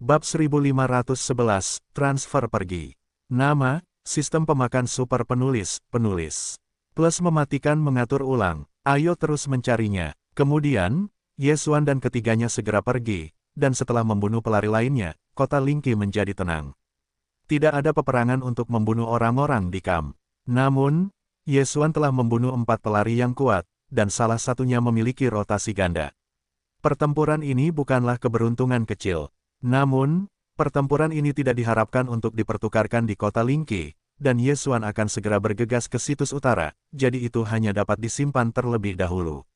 Bab 1511, Transfer Pergi. Nama, Sistem Pemakan Super Penulis, Plus mematikan mengatur ulang. Ayo terus mencarinya. Kemudian, Yesuan dan ketiganya segera pergi, dan setelah membunuh pelari lainnya, kota Lingqi menjadi tenang. Tidak ada peperangan untuk membunuh orang-orang di kamp. Namun, Yesuan telah membunuh 4 pelari yang kuat, dan salah satunya memiliki rotasi ganda. Pertempuran ini bukanlah keberuntungan kecil. Namun, pertempuran ini tidak diharapkan untuk dipertukarkan di kota Lingqi, dan Yesuan akan segera bergegas ke situs utara, jadi itu hanya dapat disimpan terlebih dahulu.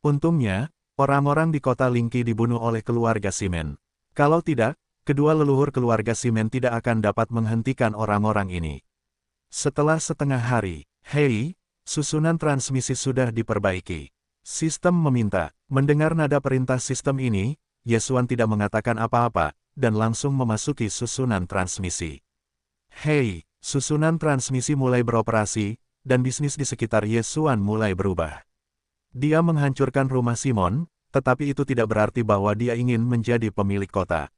Untungnya, orang-orang di kota Lingqi dibunuh oleh keluarga Simen. Kalau tidak, kedua leluhur keluarga Simen tidak akan dapat menghentikan orang-orang ini. Setelah setengah hari, hei, susunan transmisi sudah diperbaiki. Sistem meminta. Mendengar nada perintah sistem ini, Yesuan tidak mengatakan apa-apa, dan langsung memasuki susunan transmisi. Hei, susunan transmisi mulai beroperasi, dan bisnis di sekitar Yesuan mulai berubah. Dia menghancurkan rumah Simon, tetapi itu tidak berarti bahwa dia ingin menjadi pemilik kota.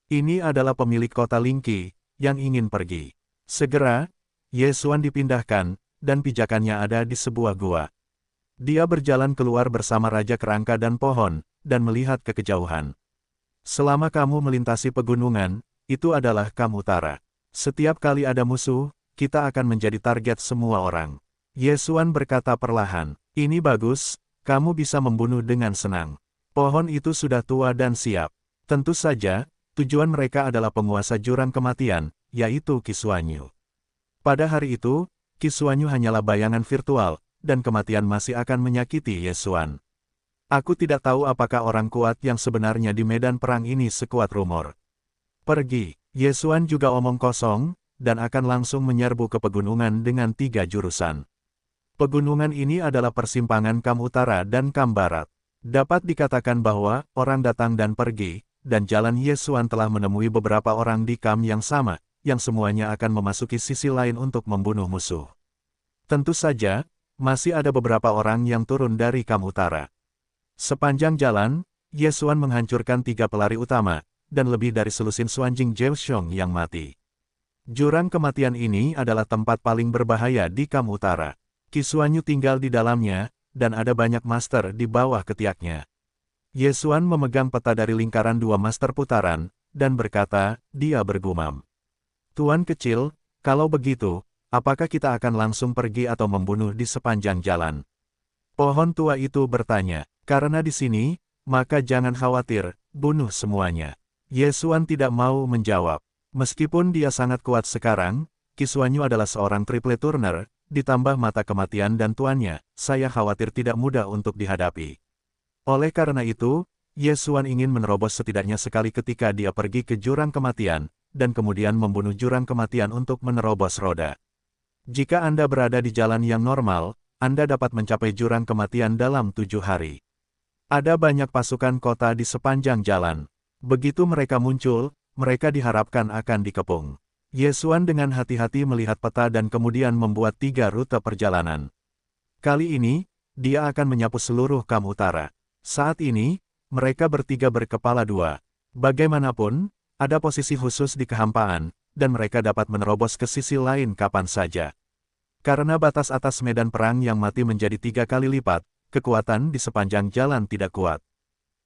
Ini adalah pemilik kota Lingqi, yang ingin pergi. Segera, Yesuan dipindahkan, dan pijakannya ada di sebuah gua. Dia berjalan keluar bersama Raja Kerangka dan Pohon, dan melihat ke kejauhan. Selama kamu melintasi pegunungan, itu adalah kamu utara. Setiap kali ada musuh, kita akan menjadi target semua orang. Yesuan berkata perlahan, ini bagus, kamu bisa membunuh dengan senang. Pohon itu sudah tua dan siap. Tentu saja, tujuan mereka adalah penguasa jurang kematian, yaitu Qisuanyu. Pada hari itu, Qisuanyu hanyalah bayangan virtual, dan kematian masih akan menyakiti Yesuan. Aku tidak tahu apakah orang kuat yang sebenarnya di medan perang ini sekuat rumor. Pergi, Yesuan juga omong kosong, dan akan langsung menyerbu ke pegunungan dengan 3 jurusan. Pegunungan ini adalah persimpangan Kam Utara dan Kam Barat. Dapat dikatakan bahwa orang datang dan pergi, dan jalan Yesuan telah menemui beberapa orang di Kam yang sama, yang semuanya akan memasuki sisi lain untuk membunuh musuh. Tentu saja, masih ada beberapa orang yang turun dari Kam Utara. Sepanjang jalan, Yesuan menghancurkan 3 pelari utama, dan lebih dari selusin Xuanjing Zheoxiong yang mati. Jurang kematian ini adalah tempat paling berbahaya di Kam Utara. Qisuanyu tinggal di dalamnya, dan ada banyak master di bawah ketiaknya. Yesuan memegang peta dari lingkaran 2 master putaran, dan berkata, dia bergumam. Tuan kecil, kalau begitu, apakah kita akan langsung pergi atau membunuh di sepanjang jalan? Pohon tua itu bertanya, karena di sini, maka jangan khawatir, bunuh semuanya. Yesuan tidak mau menjawab. Meskipun dia sangat kuat sekarang, Qisuanyu adalah seorang triple turner, ditambah mata kematian dan tuannya, saya khawatir tidak mudah untuk dihadapi. Oleh karena itu, Yesuan ingin menerobos setidaknya sekali ketika dia pergi ke jurang kematian, dan kemudian membunuh jurang kematian untuk menerobos roda. Jika Anda berada di jalan yang normal, Anda dapat mencapai jurang kematian dalam 7 hari. Ada banyak pasukan kota di sepanjang jalan. Begitu mereka muncul, mereka diharapkan akan dikepung. Yesuan dengan hati-hati melihat peta dan kemudian membuat 3 rute perjalanan. Kali ini, dia akan menyapu seluruh Kam Utara. Saat ini, mereka bertiga berkepala 2. Bagaimanapun, ada posisi khusus di kehampaan, dan mereka dapat menerobos ke sisi lain kapan saja. Karena batas atas medan perang yang mati menjadi 3 kali lipat, kekuatan di sepanjang jalan tidak kuat.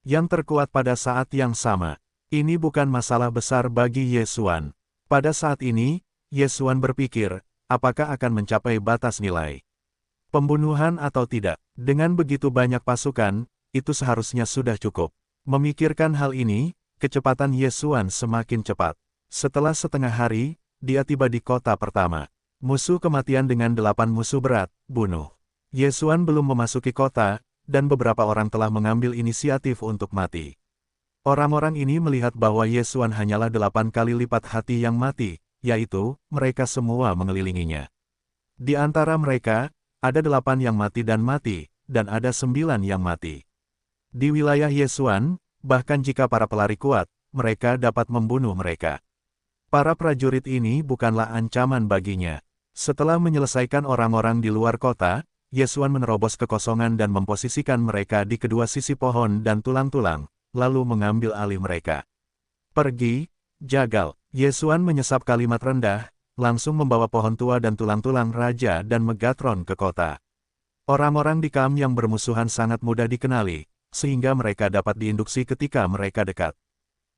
Yang terkuat pada saat yang sama, ini bukan masalah besar bagi Yesuan. Pada saat ini, Yesuan berpikir, apakah akan mencapai batas nilai pembunuhan atau tidak. Dengan begitu banyak pasukan, itu seharusnya sudah cukup. Memikirkan hal ini, kecepatan Yesuan semakin cepat. Setelah setengah hari, dia tiba di kota pertama. Musuh kematian dengan 8 musuh berat, bunuh. Yesuan belum memasuki kota, dan beberapa orang telah mengambil inisiatif untuk mati. Orang-orang ini melihat bahwa Yesuan hanyalah 8 kali lipat hati yang mati, yaitu, mereka semua mengelilinginya. Di antara mereka, ada 8 yang mati, dan ada 9 yang mati. Di wilayah Yesuan, bahkan jika para pelari kuat, mereka dapat membunuh mereka. Para prajurit ini bukanlah ancaman baginya. Setelah menyelesaikan orang-orang di luar kota, Yesuan menerobos kekosongan dan memposisikan mereka di kedua sisi pohon dan tulang-tulang, lalu mengambil alih mereka. Pergi, jagal. Yesuan menyesap kalimat rendah, langsung membawa pohon tua dan tulang-tulang raja dan Megatron ke kota. Orang-orang di Kam yang bermusuhan sangat mudah dikenali, sehingga mereka dapat diinduksi ketika mereka dekat.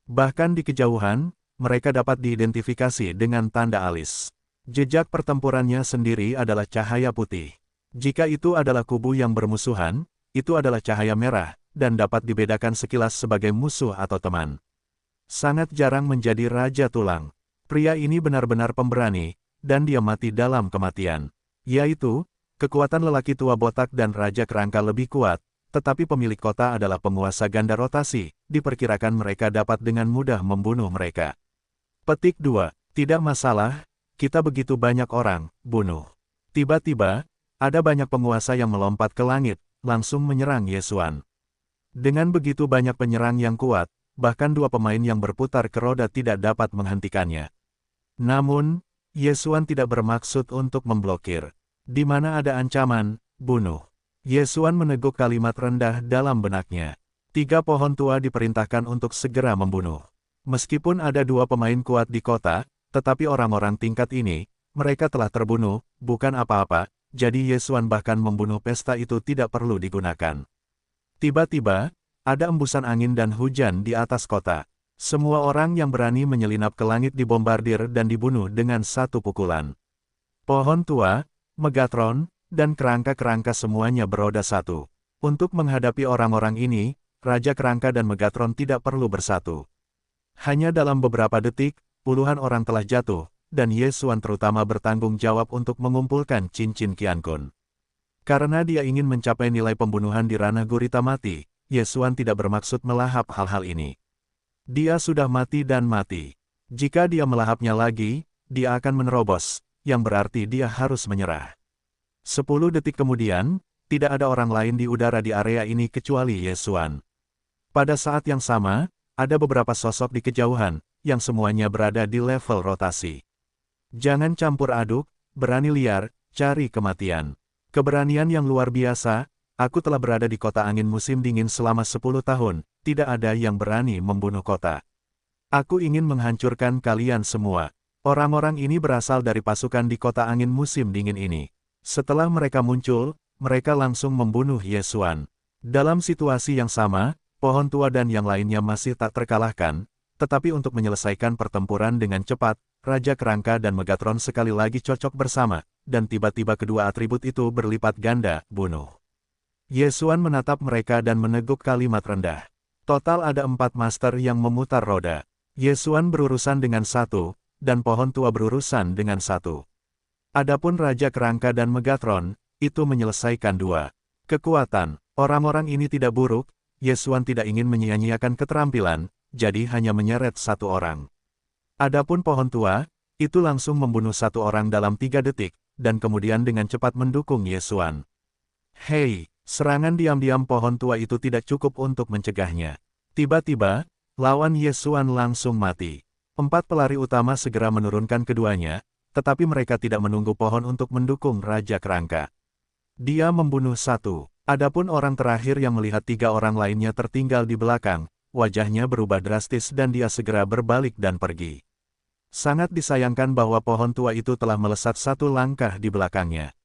Bahkan di kejauhan, mereka dapat diidentifikasi dengan tanda alis. Jejak pertempurannya sendiri adalah cahaya putih. Jika itu adalah kubu yang bermusuhan, itu adalah cahaya merah, dan dapat dibedakan sekilas sebagai musuh atau teman. Sangat jarang menjadi Raja Tulang. Pria ini benar-benar pemberani, dan dia mati dalam kematian. Yaitu, kekuatan lelaki tua botak dan Raja Kerangka lebih kuat, tetapi pemilik kota adalah penguasa ganda rotasi, diperkirakan mereka dapat dengan mudah membunuh mereka. Petik 2. Tidak masalah, kita begitu banyak orang, bunuh. Tiba-tiba, ada banyak penguasa yang melompat ke langit, langsung menyerang Yesuan. Dengan begitu banyak penyerang yang kuat, bahkan dua pemain yang berputar ke roda tidak dapat menghentikannya. Namun, Yesuan tidak bermaksud untuk memblokir. Di mana ada ancaman, bunuh. Yesuan meneguk kalimat rendah dalam benaknya. 3 pohon tua diperintahkan untuk segera membunuh. Meskipun ada 2 pemain kuat di kota, tetapi orang-orang tingkat ini, mereka telah terbunuh, bukan apa-apa, jadi Yesuan bahkan membunuh pesta itu tidak perlu digunakan. Tiba-tiba, ada embusan angin dan hujan di atas kota. Semua orang yang berani menyelinap ke langit dibombardir dan dibunuh dengan satu pukulan. Pohon tua, Megatron, dan kerangka-kerangka semuanya beroda satu. Untuk menghadapi orang-orang ini, Raja Kerangka dan Megatron tidak perlu bersatu. Hanya dalam beberapa detik, puluhan orang telah jatuh, dan Yesuan terutama bertanggung jawab untuk mengumpulkan cincin Qiankun. Karena dia ingin mencapai nilai pembunuhan di ranah gurita mati, Yesuan tidak bermaksud melahap hal-hal ini. Dia sudah mati dan mati. Jika dia melahapnya lagi, dia akan menerobos, yang berarti dia harus menyerah. 10 detik kemudian, tidak ada orang lain di udara di area ini kecuali Yesuan. Pada saat yang sama, ada beberapa sosok di kejauhan, yang semuanya berada di level rotasi. Jangan campur aduk, berani liar, cari kematian. Keberanian yang luar biasa. Aku telah berada di kota angin musim dingin selama 10 tahun, tidak ada yang berani membunuh kota. Aku ingin menghancurkan kalian semua. Orang-orang ini berasal dari pasukan di kota angin musim dingin ini. Setelah mereka muncul, mereka langsung membunuh Yesuan. Dalam situasi yang sama, pohon tua dan yang lainnya masih tak terkalahkan, tetapi untuk menyelesaikan pertempuran dengan cepat, Raja Kerangka dan Megatron sekali lagi cocok bersama, dan tiba-tiba kedua atribut itu berlipat ganda, bunuh. Yesuan menatap mereka dan meneguk kalimat rendah. Total ada 4 master yang memutar roda. Yesuan berurusan dengan 1, dan pohon tua berurusan dengan 1. Adapun Raja Kerangka dan Megatron, itu menyelesaikan 2. Kekuatan, orang-orang ini tidak buruk, Yesuan tidak ingin menyia-nyiakan keterampilan, jadi hanya menyeret 1 orang. Adapun pohon tua, itu langsung membunuh 1 orang dalam 3 detik, dan kemudian dengan cepat mendukung Yesuan. Hei! Serangan diam-diam pohon tua itu tidak cukup untuk mencegahnya. Tiba-tiba, lawan Yesuan langsung mati. 4 pelari utama segera menurunkan keduanya, tetapi mereka tidak menunggu pohon untuk mendukung Raja Kerangka. Dia membunuh 1. Adapun orang terakhir yang melihat 3 orang lainnya tertinggal di belakang, wajahnya berubah drastis dan dia segera berbalik dan pergi. Sangat disayangkan bahwa pohon tua itu telah melesat 1 langkah di belakangnya.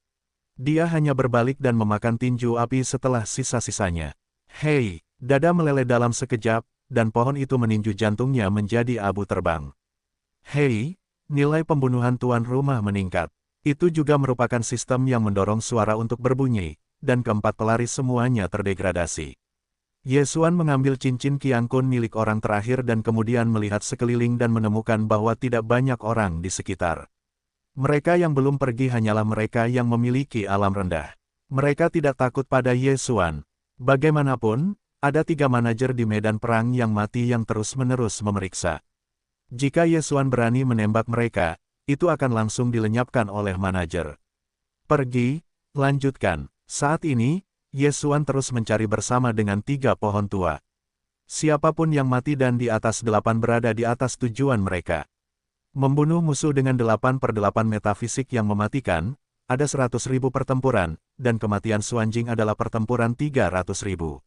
Dia hanya berbalik dan memakan tinju api setelah sisa-sisanya. Hei, dada meleleh dalam sekejap, dan pohon itu meninju jantungnya menjadi abu terbang. Hei, nilai pembunuhan tuan rumah meningkat. Itu juga merupakan sistem yang mendorong suara untuk berbunyi, dan keempat pelari semuanya terdegradasi. Yesuan mengambil cincin Qiankun milik orang terakhir dan kemudian melihat sekeliling dan menemukan bahwa tidak banyak orang di sekitar. Mereka yang belum pergi hanyalah mereka yang memiliki alam rendah. Mereka tidak takut pada Yesuan. Bagaimanapun, ada 3 manajer di medan perang yang mati yang terus-menerus memeriksa. Jika Yesuan berani menembak mereka, itu akan langsung dilenyapkan oleh manajer. Pergi, lanjutkan. Saat ini, Yesuan terus mencari bersama dengan 3 pohon tua. Siapapun yang mati dan di atas 8 berada di atas tujuan mereka. Membunuh musuh dengan 8/8 metafisik yang mematikan, ada 100.000 pertempuran, dan kematian Xuanjing adalah pertempuran 300.000.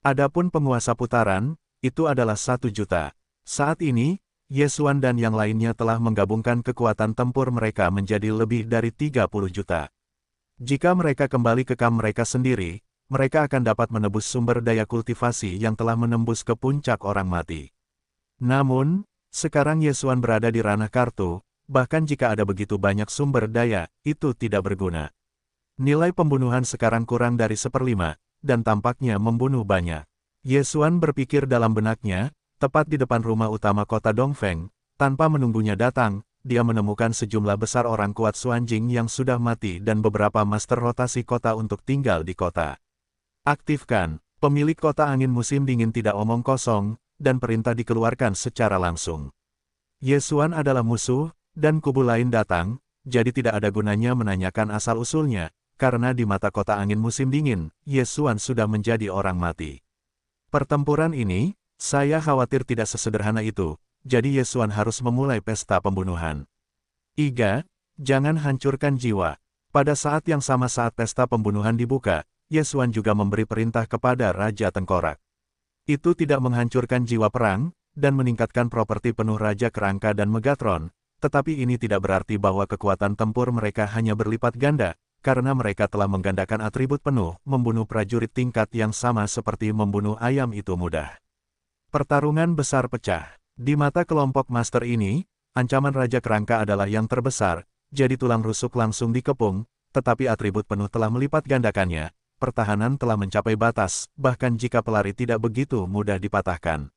Adapun penguasa putaran, itu adalah 1 juta. Saat ini, Yesuan dan yang lainnya telah menggabungkan kekuatan tempur mereka menjadi lebih dari 30 juta. Jika mereka kembali ke kamp mereka sendiri, mereka akan dapat menebus sumber daya kultivasi yang telah menembus ke puncak orang mati. Namun, sekarang Yesuan berada di ranah kartu, bahkan jika ada begitu banyak sumber daya, itu tidak berguna. Nilai pembunuhan sekarang kurang dari 1/5, dan tampaknya membunuh banyak. Yesuan berpikir dalam benaknya, tepat di depan rumah utama kota Dongfeng, tanpa menunggunya datang, dia menemukan sejumlah besar orang kuat Xuanjing yang sudah mati dan beberapa master rotasi kota untuk tinggal di kota. Aktifkan, pemilik kota angin musim dingin tidak omong kosong, dan perintah dikeluarkan secara langsung. Yesuan adalah musuh, dan kubu lain datang, jadi tidak ada gunanya menanyakan asal-usulnya, karena di mata kota angin musim dingin, Yesuan sudah menjadi orang mati. Pertempuran ini, saya khawatir tidak sesederhana itu, jadi Yesuan harus memulai pesta pembunuhan. Iga, jangan hancurkan jiwa. Pada saat yang sama saat pesta pembunuhan dibuka, Yesuan juga memberi perintah kepada Raja Tengkorak. Itu tidak menghancurkan jiwa perang, dan meningkatkan properti penuh Raja Kerangka dan Megatron, tetapi ini tidak berarti bahwa kekuatan tempur mereka hanya berlipat ganda, karena mereka telah menggandakan atribut penuh, membunuh prajurit tingkat yang sama seperti membunuh ayam itu mudah. Pertarungan besar pecah. Di mata kelompok master ini, ancaman Raja Kerangka adalah yang terbesar, jadi tulang rusuk langsung dikepung, tetapi atribut penuh telah melipat gandakannya, pertahanan telah mencapai batas, bahkan jika pelari tidak begitu mudah dipatahkan.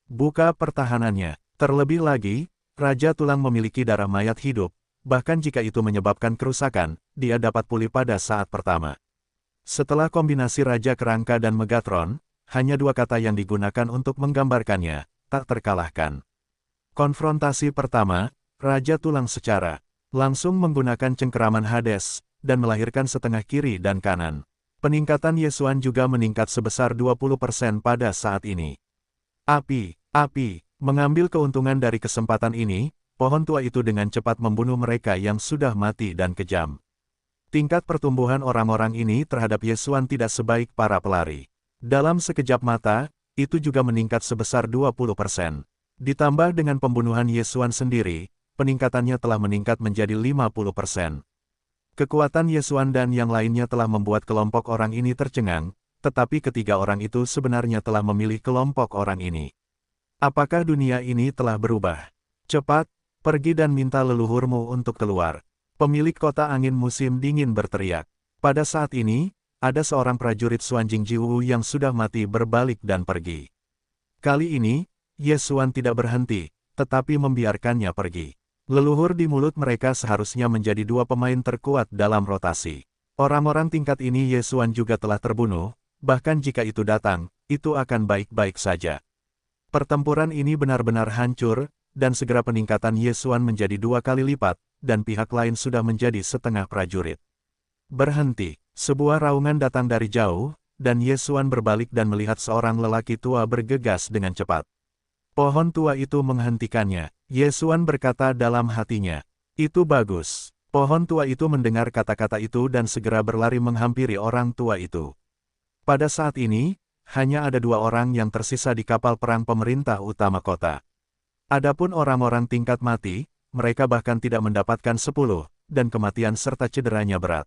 Buka pertahanannya. Terlebih lagi, Raja Tulang memiliki darah mayat hidup, bahkan jika itu menyebabkan kerusakan, dia dapat pulih pada saat pertama. Setelah kombinasi Raja Kerangka dan Megatron, hanya dua kata yang digunakan untuk menggambarkannya, tak terkalahkan. Konfrontasi pertama, Raja Tulang secara langsung menggunakan cengkeraman Hades, dan melahirkan setengah kiri dan kanan. Peningkatan Yesuan juga meningkat sebesar 20% pada saat ini. Api, mengambil keuntungan dari kesempatan ini, pohon tua itu dengan cepat membunuh mereka yang sudah mati dan kejam. Tingkat pertumbuhan orang-orang ini terhadap Yesuan tidak sebaik para pelari. Dalam sekejap mata, itu juga meningkat sebesar 20%. Ditambah dengan pembunuhan Yesuan sendiri, peningkatannya telah meningkat menjadi 50%. Kekuatan Yesuan dan yang lainnya telah membuat kelompok orang ini tercengang, tetapi ketiga orang itu sebenarnya telah memilih kelompok orang ini. Apakah dunia ini telah berubah? Cepat, pergi dan minta leluhurmu untuk keluar. Pemilik kota angin musim dingin berteriak. Pada saat ini, ada seorang prajurit Xuanjing Jiwu yang sudah mati berbalik dan pergi. Kali ini, Yesuan tidak berhenti, tetapi membiarkannya pergi. Leluhur di mulut mereka seharusnya menjadi dua pemain terkuat dalam rotasi. Orang-orang tingkat ini Yesuan juga telah terbunuh, bahkan jika itu datang, itu akan baik-baik saja. Pertempuran ini benar-benar hancur, dan segera peningkatan Yesuan menjadi 2 kali lipat, dan pihak lain sudah menjadi setengah prajurit. Berhenti. Sebuah raungan datang dari jauh, dan Yesuan berbalik dan melihat seorang lelaki tua bergegas dengan cepat. Pohon tua itu menghentikannya. Yesuan berkata dalam hatinya, "Itu bagus." Pohon tua itu mendengar kata-kata itu dan segera berlari menghampiri orang tua itu. Pada saat ini, hanya ada 2 orang yang tersisa di kapal perang pemerintah utama kota. Adapun orang-orang tingkat mati, mereka bahkan tidak mendapatkan 10, dan kematian serta cederanya berat.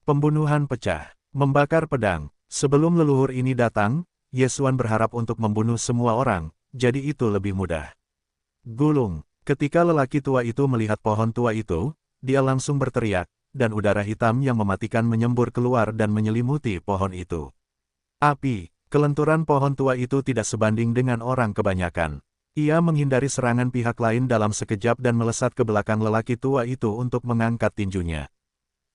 Pembunuhan pecah, membakar pedang. Sebelum leluhur ini datang, Yesuan berharap untuk membunuh semua orang, jadi itu lebih mudah. Gulung. Ketika lelaki tua itu melihat pohon tua itu, dia langsung berteriak, dan udara hitam yang mematikan menyembur keluar dan menyelimuti pohon itu. Api. Kelenturan pohon tua itu tidak sebanding dengan orang kebanyakan. Ia menghindari serangan pihak lain dalam sekejap dan melesat ke belakang lelaki tua itu untuk mengangkat tinjunya.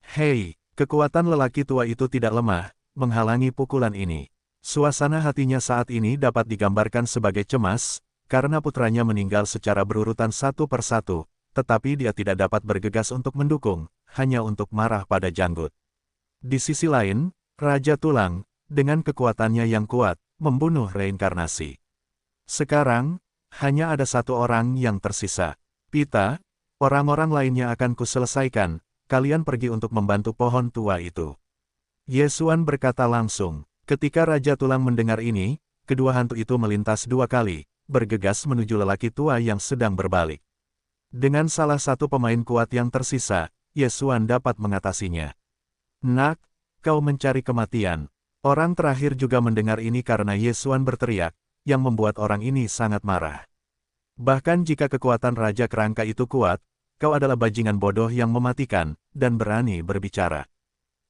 Hei! Kekuatan lelaki tua itu tidak lemah, menghalangi pukulan ini. Suasana hatinya saat ini dapat digambarkan sebagai cemas, karena putranya meninggal secara berurutan satu persatu, tetapi dia tidak dapat bergegas untuk mendukung, hanya untuk marah pada janggut. Di sisi lain, Raja Tulang, dengan kekuatannya yang kuat, membunuh reinkarnasi. Sekarang, hanya ada 1 orang yang tersisa. Pita, orang-orang lainnya akan kuselesaikan. Kalian pergi untuk membantu pohon tua itu. Yesuan berkata langsung. Ketika Raja Tulang mendengar ini, kedua hantu itu melintas 2 kali, bergegas menuju lelaki tua yang sedang berbalik. Dengan salah satu pemain kuat yang tersisa, Ye Xuan dapat mengatasinya. Nak, kau mencari kematian. Orang terakhir juga mendengar ini karena Ye Xuan berteriak, yang membuat orang ini sangat marah. Bahkan jika kekuatan Raja Kerangka itu kuat, kau adalah bajingan bodoh yang mematikan, dan berani berbicara.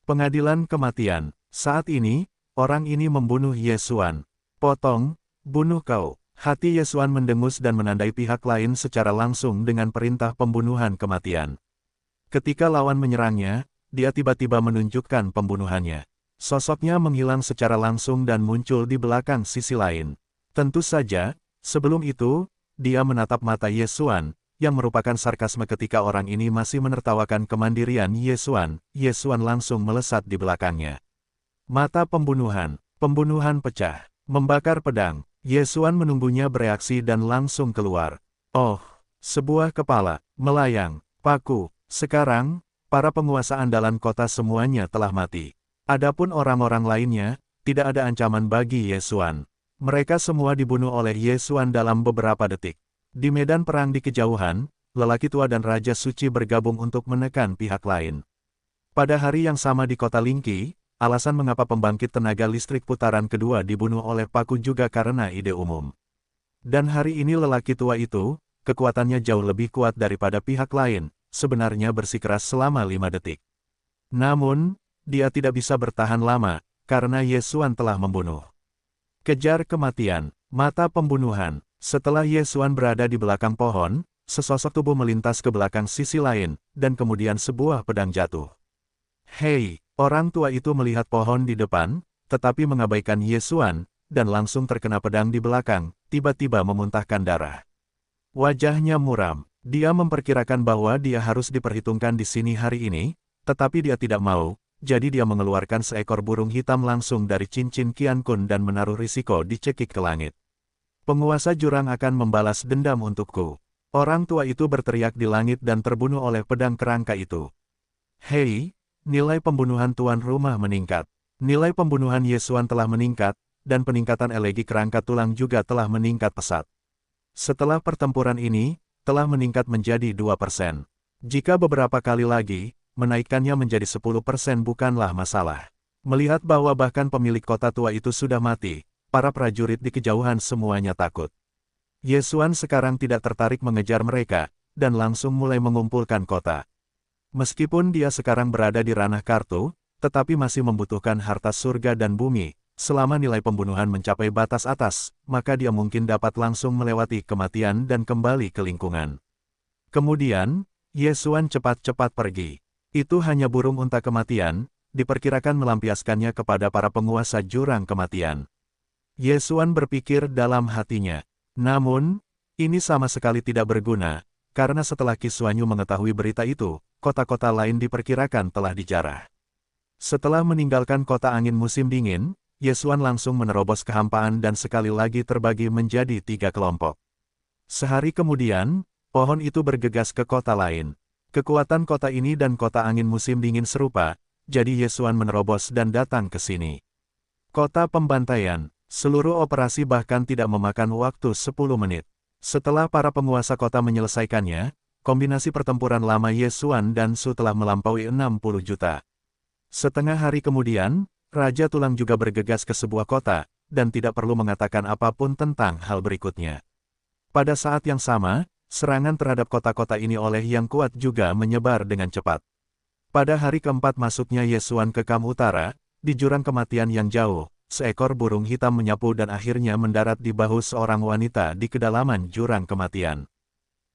Pengadilan kematian. Saat ini, orang ini membunuh Ye Xuan. Potong, bunuh kau. Hati Ye Xuan mendengus dan menandai pihak lain secara langsung dengan perintah pembunuhan kematian. Ketika lawan menyerangnya, dia tiba-tiba menunjukkan pembunuhannya. Sosoknya menghilang secara langsung dan muncul di belakang sisi lain. Tentu saja, sebelum itu, dia menatap mata Ye Xuan, yang merupakan sarkasme ketika orang ini masih menertawakan kemandirian Ye Xuan. Ye Xuan langsung melesat di belakangnya. Mata pembunuhan pecah, membakar pedang. Ye Xuan menunggunya bereaksi dan langsung keluar. Oh, sebuah kepala, melayang, paku. Sekarang, para penguasa andalan kota semuanya telah mati. Adapun orang-orang lainnya, tidak ada ancaman bagi Ye Xuan. Mereka semua dibunuh oleh Ye Xuan dalam beberapa detik. Di medan perang di kejauhan, lelaki tua dan Raja Suci bergabung untuk menekan pihak lain. Pada hari yang sama di kota Lingqi, alasan mengapa pembangkit tenaga listrik putaran kedua dibunuh oleh Paku juga karena ide umum. Dan hari ini lelaki tua itu, kekuatannya jauh lebih kuat daripada pihak lain, sebenarnya bersikeras selama 5 detik. Namun, dia tidak bisa bertahan lama, karena Ye Xuan telah membunuh. Kejar kematian, mata pembunuhan. Setelah Ye Xuan berada di belakang pohon, sesosok tubuh melintas ke belakang sisi lain, dan kemudian sebuah pedang jatuh. Hei, orang tua itu melihat pohon di depan, tetapi mengabaikan Ye Xuan, dan langsung terkena pedang di belakang, tiba-tiba memuntahkan darah. Wajahnya muram, dia memperkirakan bahwa dia harus diperhitungkan di sini hari ini, tetapi dia tidak mau. Jadi dia mengeluarkan seekor burung hitam langsung dari cincin Qian Kun dan menaruh risiko dicekik ke langit. Penguasa jurang akan membalas dendam untukku. Orang tua itu berteriak di langit dan terbunuh oleh pedang kerangka itu. Hei, nilai pembunuhan tuan rumah meningkat. Nilai pembunuhan Ye Xuan telah meningkat, dan peningkatan elegi kerangka tulang juga telah meningkat pesat. Setelah pertempuran ini, telah meningkat menjadi 2%. Jika beberapa kali lagi, menaikkannya menjadi 10% bukanlah masalah. Melihat bahwa bahkan pemilik kota tua itu sudah mati, para prajurit di kejauhan semuanya takut. Ye Xuan sekarang tidak tertarik mengejar mereka, dan langsung mulai mengumpulkan kota. Meskipun dia sekarang berada di ranah kartu, tetapi masih membutuhkan harta surga dan bumi. Selama nilai pembunuhan mencapai batas atas, maka dia mungkin dapat langsung melewati kematian dan kembali ke lingkungan. Kemudian, Ye Xuan cepat-cepat pergi. Itu hanya burung unta kematian, diperkirakan melampiaskannya kepada para penguasa jurang kematian. Ye Xuan berpikir dalam hatinya. Namun, ini sama sekali tidak berguna, karena setelah Qi Xuanyu mengetahui berita itu, kota-kota lain diperkirakan telah dijarah. Setelah meninggalkan kota angin musim dingin, Ye Xuan langsung menerobos kehampaan dan sekali lagi terbagi menjadi 3 kelompok. Sehari kemudian, pohon itu bergegas ke kota lain. Kekuatan kota ini dan kota angin musim dingin serupa, jadi Ye Xuan menerobos dan datang ke sini. Kota pembantaian, seluruh operasi bahkan tidak memakan waktu 10 menit. Setelah para penguasa kota menyelesaikannya, kombinasi pertempuran lama Ye Xuan dan Su telah melampaui 60 juta. Setengah hari kemudian, Raja Tulang juga bergegas ke sebuah kota, dan tidak perlu mengatakan apapun tentang hal berikutnya. Pada saat yang sama, serangan terhadap kota-kota ini oleh yang kuat juga menyebar dengan cepat. Pada hari keempat masuknya Ye Xuan ke Kam Utara, di jurang kematian yang jauh, seekor burung hitam menyapu dan akhirnya mendarat di bahu seorang wanita di kedalaman jurang kematian.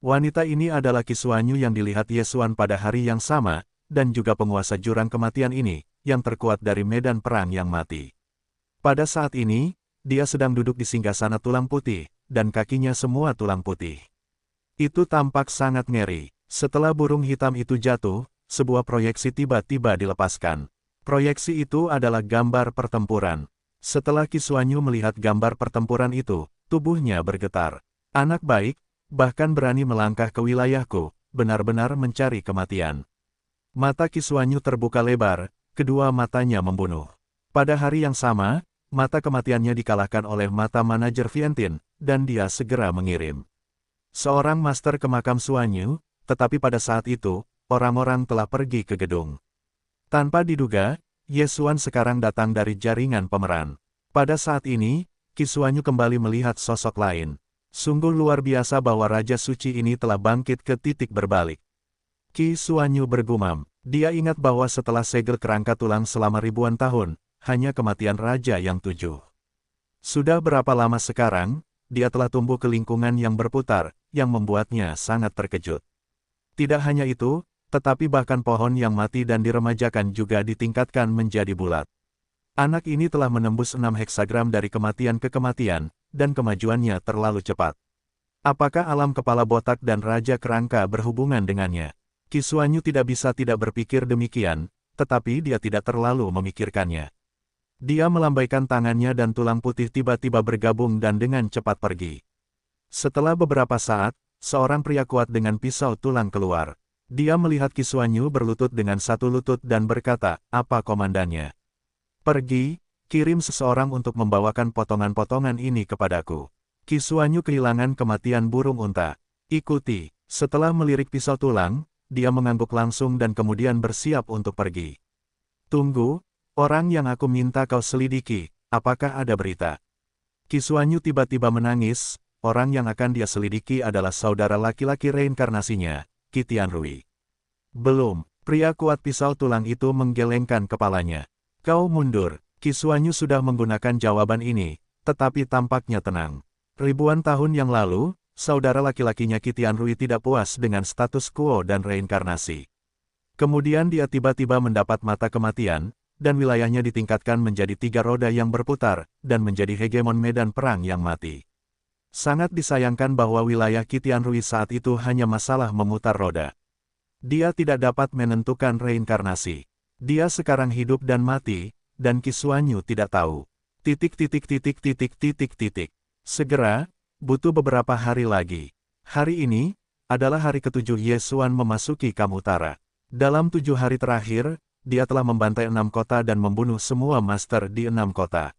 Wanita ini adalah Qi Xuanyu yang dilihat Ye Xuan pada hari yang sama, dan juga penguasa jurang kematian ini, yang terkuat dari medan perang yang mati. Pada saat ini, dia sedang duduk di singgasana tulang putih, dan kakinya semua tulang putih. Itu tampak sangat ngeri. Setelah burung hitam itu jatuh, sebuah proyeksi tiba-tiba dilepaskan. Proyeksi itu adalah gambar pertempuran. Setelah Qi Xuanyu melihat gambar pertempuran itu, tubuhnya bergetar. Anak baik, bahkan berani melangkah ke wilayahku, benar-benar mencari kematian. Mata Qi Xuanyu terbuka lebar, kedua matanya membunuh. Pada hari yang sama, mata kematiannya dikalahkan oleh mata manajer Vientiane, dan dia segera mengirim seorang master ke makam Suanyu, tetapi pada saat itu, orang-orang telah pergi ke gedung. Tanpa diduga, Ye Xuan sekarang datang dari jaringan pemeran. Pada saat ini, Qi Xuanyu kembali melihat sosok lain. Sungguh luar biasa bahwa Raja Suci ini telah bangkit ke titik berbalik. Qi Xuanyu bergumam. Dia ingat bahwa setelah segel kerangka tulang selama ribuan tahun, hanya kematian Raja yang 7. Sudah berapa lama sekarang, dia telah tumbuh ke lingkungan yang berputar, yang membuatnya sangat terkejut. Tidak hanya itu, tetapi bahkan pohon yang mati dan diremajakan juga ditingkatkan menjadi bulat. Anak ini telah menembus 6 heksagram dari kematian ke kematian, dan kemajuannya terlalu cepat. Apakah alam kepala botak dan Raja Kerangka berhubungan dengannya? Qi Xuanyu tidak bisa tidak berpikir demikian, tetapi dia tidak terlalu memikirkannya. Dia melambaikan tangannya dan tulang putih tiba-tiba bergabung dan dengan cepat pergi. Setelah beberapa saat, seorang pria kuat dengan pisau tulang keluar. Dia melihat Qi Xuanyu berlutut dengan satu lutut dan berkata, "Apa komandannya?" "Pergi, kirim seseorang untuk membawakan potongan-potongan ini kepadaku." Qi Xuanyu kehilangan kematian burung unta. "Ikuti." Setelah melirik pisau tulang, dia mengangguk langsung dan kemudian bersiap untuk pergi. "Tunggu, orang yang aku minta kau selidiki, apakah ada berita?" Qi Xuanyu tiba-tiba menangis. Orang yang akan dia selidiki adalah saudara laki-laki reinkarnasinya, Qi Tianrui. "Belum." Pria kuat pisau tulang itu menggelengkan kepalanya. "Kau mundur." Qi Xuanyu sudah menggunakan jawaban ini, tetapi tampaknya tenang. Ribuan tahun yang lalu, saudara laki-lakinya Qi Tianrui tidak puas dengan status quo dan reinkarnasi. Kemudian dia tiba-tiba mendapat mata kematian, dan wilayahnya ditingkatkan menjadi 3 roda yang berputar, dan menjadi hegemon medan perang yang mati. Sangat disayangkan bahwa wilayah Qi Tianrui saat itu hanya masalah memutar roda. Dia tidak dapat menentukan reinkarnasi. Dia sekarang hidup dan mati, dan Qi Xuanyu tidak tahu. Segera, butuh beberapa hari lagi. Hari ini, adalah hari ke-7 Ye Xuan memasuki Kamutara. Dalam 7 hari terakhir, dia telah membantai 6 kota dan membunuh semua master di 6 kota.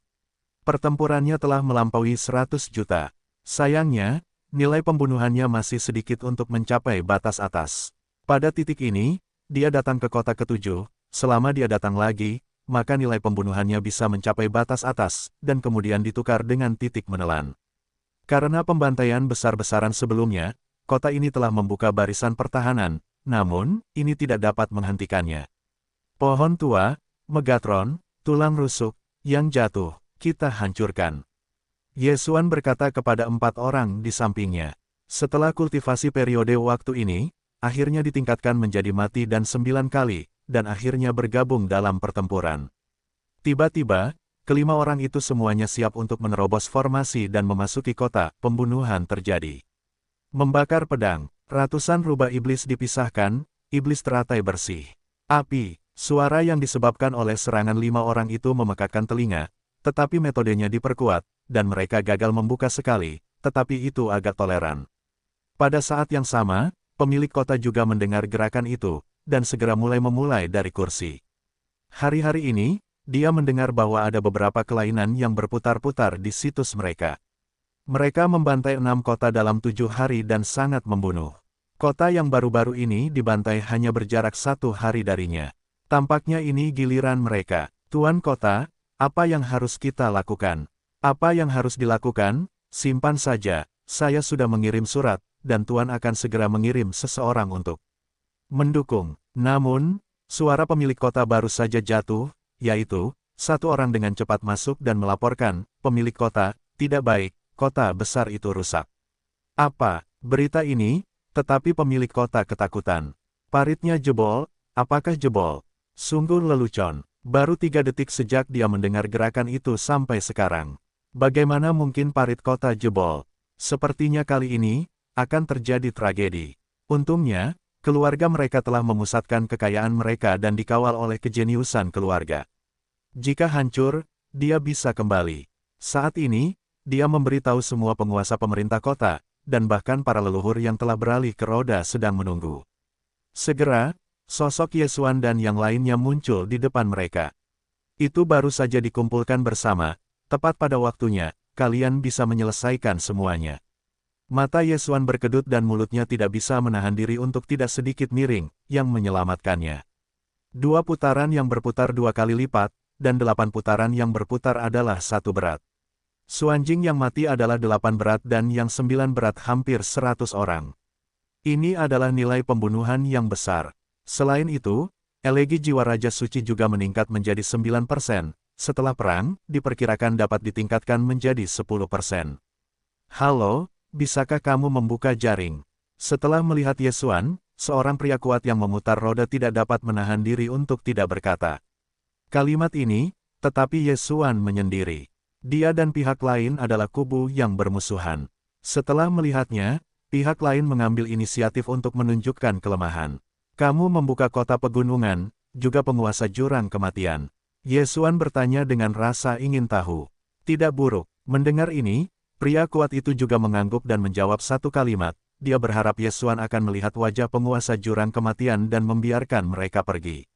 Pertempurannya telah melampaui 100 juta. Sayangnya, nilai pembunuhannya masih sedikit untuk mencapai batas atas. Pada titik ini, dia datang ke kota ke-7, selama dia datang lagi, maka nilai pembunuhannya bisa mencapai batas atas, dan kemudian ditukar dengan titik menelan. Karena pembantaian besar-besaran sebelumnya, kota ini telah membuka barisan pertahanan, namun, ini tidak dapat menghentikannya. Pohon tua, Megatron, tulang rusuk, yang jatuh, kita hancurkan. Ye Xuan berkata kepada 4 orang di sampingnya. Setelah kultivasi periode waktu ini, akhirnya ditingkatkan menjadi mati dan 9 kali, dan akhirnya bergabung dalam pertempuran. Tiba-tiba, kelima orang itu semuanya siap untuk menerobos formasi dan memasuki kota. Pembunuhan terjadi. Membakar pedang, ratusan rubah iblis dipisahkan, iblis teratai bersih. Api, suara yang disebabkan oleh serangan 5 orang itu memekakkan telinga, tetapi metodenya diperkuat, dan mereka gagal membuka sekali, tetapi itu agak toleran. Pada saat yang sama, pemilik kota juga mendengar gerakan itu, dan segera memulai dari kursi. Hari-hari ini, dia mendengar bahwa ada beberapa kelainan yang berputar-putar di situs mereka. Mereka membantai 6 kota dalam 7 hari dan sangat membunuh. Kota yang baru-baru ini dibantai hanya berjarak 1 hari darinya. Tampaknya ini giliran mereka. Tuan kota, apa yang harus kita lakukan? Apa yang harus dilakukan? Simpan saja, saya sudah mengirim surat, dan Tuan akan segera mengirim seseorang untuk mendukung. Namun, suara pemilik kota baru saja jatuh, yaitu, satu orang dengan cepat masuk dan melaporkan, pemilik kota, tidak baik, kota besar itu rusak. Apa, berita ini? Tetapi pemilik kota ketakutan. Paritnya jebol, apakah jebol? Sungguh lelucon. Baru 3 detik sejak dia mendengar gerakan itu sampai sekarang. Bagaimana mungkin parit kota jebol? Sepertinya kali ini, akan terjadi tragedi. Untungnya, keluarga mereka telah memusatkan kekayaan mereka dan dikawal oleh kejeniusan keluarga. Jika hancur, dia bisa kembali. Saat ini, dia memberitahu semua penguasa pemerintah kota, dan bahkan para leluhur yang telah beralih ke roda sedang menunggu. Segera, sosok Ye Xuan dan yang lainnya muncul di depan mereka. Itu baru saja dikumpulkan bersama, tepat pada waktunya, kalian bisa menyelesaikan semuanya. Mata Yesuan berkedut dan mulutnya tidak bisa menahan diri untuk tidak sedikit miring, yang menyelamatkannya. 2 putaran yang berputar 2 kali lipat, dan 8 putaran yang berputar adalah 1 berat. Suanjing yang mati adalah 8 berat dan yang 9 berat hampir 100 orang. Ini adalah nilai pembunuhan yang besar. Selain itu, elegi jiwa Raja Suci juga meningkat menjadi 9%, setelah perang, diperkirakan dapat ditingkatkan menjadi 10%. Halo, bisakah kamu membuka jaring? Setelah melihat Yesuan, seorang pria kuat yang memutar roda tidak dapat menahan diri untuk tidak berkata kalimat ini, tetapi Yesuan menyendiri. Dia dan pihak lain adalah kubu yang bermusuhan. Setelah melihatnya, pihak lain mengambil inisiatif untuk menunjukkan kelemahan. Kamu membuka kota pegunungan, juga penguasa jurang kematian. Yesuan bertanya dengan rasa ingin tahu. Tidak buruk. Mendengar ini, pria kuat itu juga mengangguk dan menjawab satu kalimat. Dia berharap Yesuan akan melihat wajah penguasa jurang kematian dan membiarkan mereka pergi.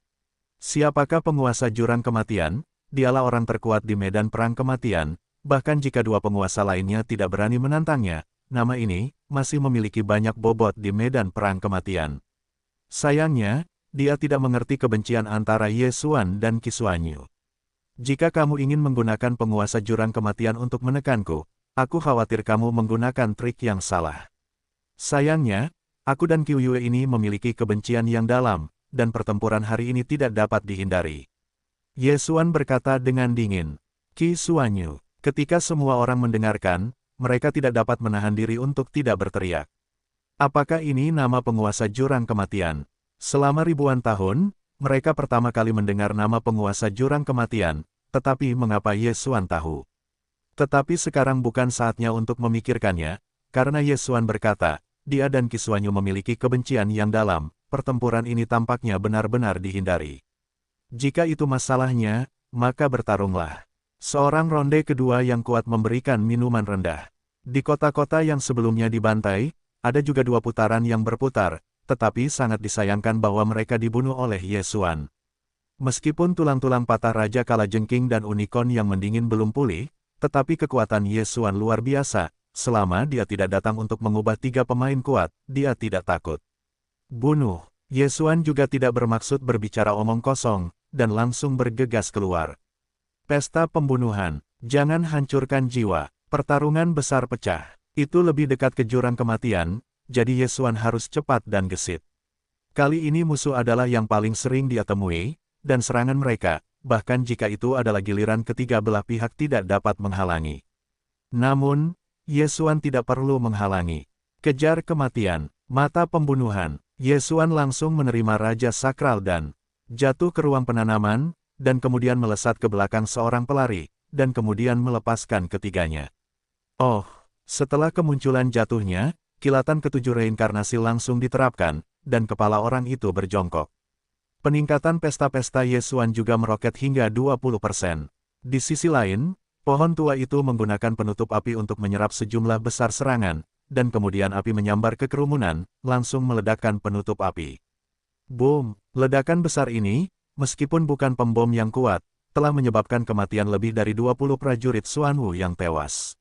Siapakah penguasa jurang kematian? Dialah orang terkuat di medan perang kematian, bahkan jika 2 penguasa lainnya tidak berani menantangnya, nama ini masih memiliki banyak bobot di medan perang kematian. Sayangnya, dia tidak mengerti kebencian antara Yesuan dan Qisuanyu. Jika kamu ingin menggunakan penguasa jurang kematian untuk menekanku, aku khawatir kamu menggunakan trik yang salah. Sayangnya, aku dan Qiuyue ini memiliki kebencian yang dalam, dan pertempuran hari ini tidak dapat dihindari. Yesuan berkata dengan dingin. Qisuanyu, ketika semua orang mendengarkan, mereka tidak dapat menahan diri untuk tidak berteriak. Apakah ini nama penguasa jurang kematian? Selama ribuan tahun, mereka pertama kali mendengar nama penguasa jurang kematian, tetapi mengapa Yesuan tahu? Tetapi sekarang bukan saatnya untuk memikirkannya, karena Yesuan berkata, dia dan Qisuanyu memiliki kebencian yang dalam, pertempuran ini tampaknya benar-benar dihindari. Jika itu masalahnya, maka bertarunglah. Seorang ronde kedua yang kuat memberikan minuman rendah. Di kota-kota yang sebelumnya dibantai, ada juga 2 putaran yang berputar, tetapi sangat disayangkan bahwa mereka dibunuh oleh Yesuan. Meskipun tulang-tulang patah Raja Kalajengking dan Unicorn yang mendingin belum pulih, tetapi kekuatan Yesuan luar biasa, selama dia tidak datang untuk mengubah 3 pemain kuat, dia tidak takut. Bunuh. Yesuan juga tidak bermaksud berbicara omong kosong, dan langsung bergegas keluar. Pesta pembunuhan. Jangan hancurkan jiwa. Pertarungan besar pecah. Itu lebih dekat ke jurang kematian, jadi Yesuan harus cepat dan gesit. Kali ini musuh adalah yang paling sering dia temui, dan serangan mereka, bahkan jika itu adalah giliran ketiga belah pihak tidak dapat menghalangi. Namun, Yesuan tidak perlu menghalangi. Kejar kematian, mata pembunuhan. Yesuan langsung menerima Raja Sakral dan jatuh ke ruang penanaman, dan kemudian melesat ke belakang seorang pelari, dan kemudian melepaskan ketiganya. Oh, setelah kemunculan jatuhnya, kilatan ketujuh reinkarnasi langsung diterapkan, dan kepala orang itu berjongkok. Peningkatan pesta-pesta Yesuan juga meroket hingga 20%. Di sisi lain, pohon tua itu menggunakan penutup api untuk menyerap sejumlah besar serangan, dan kemudian api menyambar ke kerumunan, langsung meledakkan penutup api. Boom! Ledakan besar ini, meskipun bukan pembom yang kuat, telah menyebabkan kematian lebih dari 20 prajurit Xuanwu yang tewas.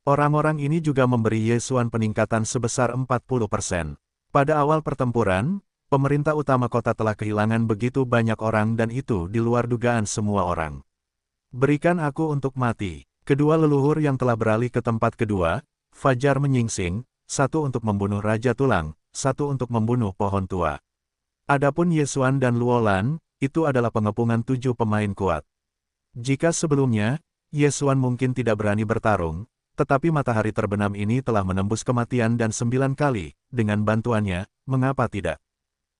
Orang-orang ini juga memberi Yesuan peningkatan sebesar 40%. Pada awal pertempuran, pemerintah utama kota telah kehilangan begitu banyak orang dan itu di luar dugaan semua orang. Berikan aku untuk mati. Kedua leluhur yang telah beralih ke tempat kedua, Fajar menyingsing, satu untuk membunuh Raja Tulang, satu untuk membunuh pohon tua. Adapun Yesuan dan Luolan, itu adalah pengepungan 7 pemain kuat. Jika sebelumnya, Yesuan mungkin tidak berani bertarung, tetapi matahari terbenam ini telah menembus kematian dan 9 kali, dengan bantuannya, mengapa tidak?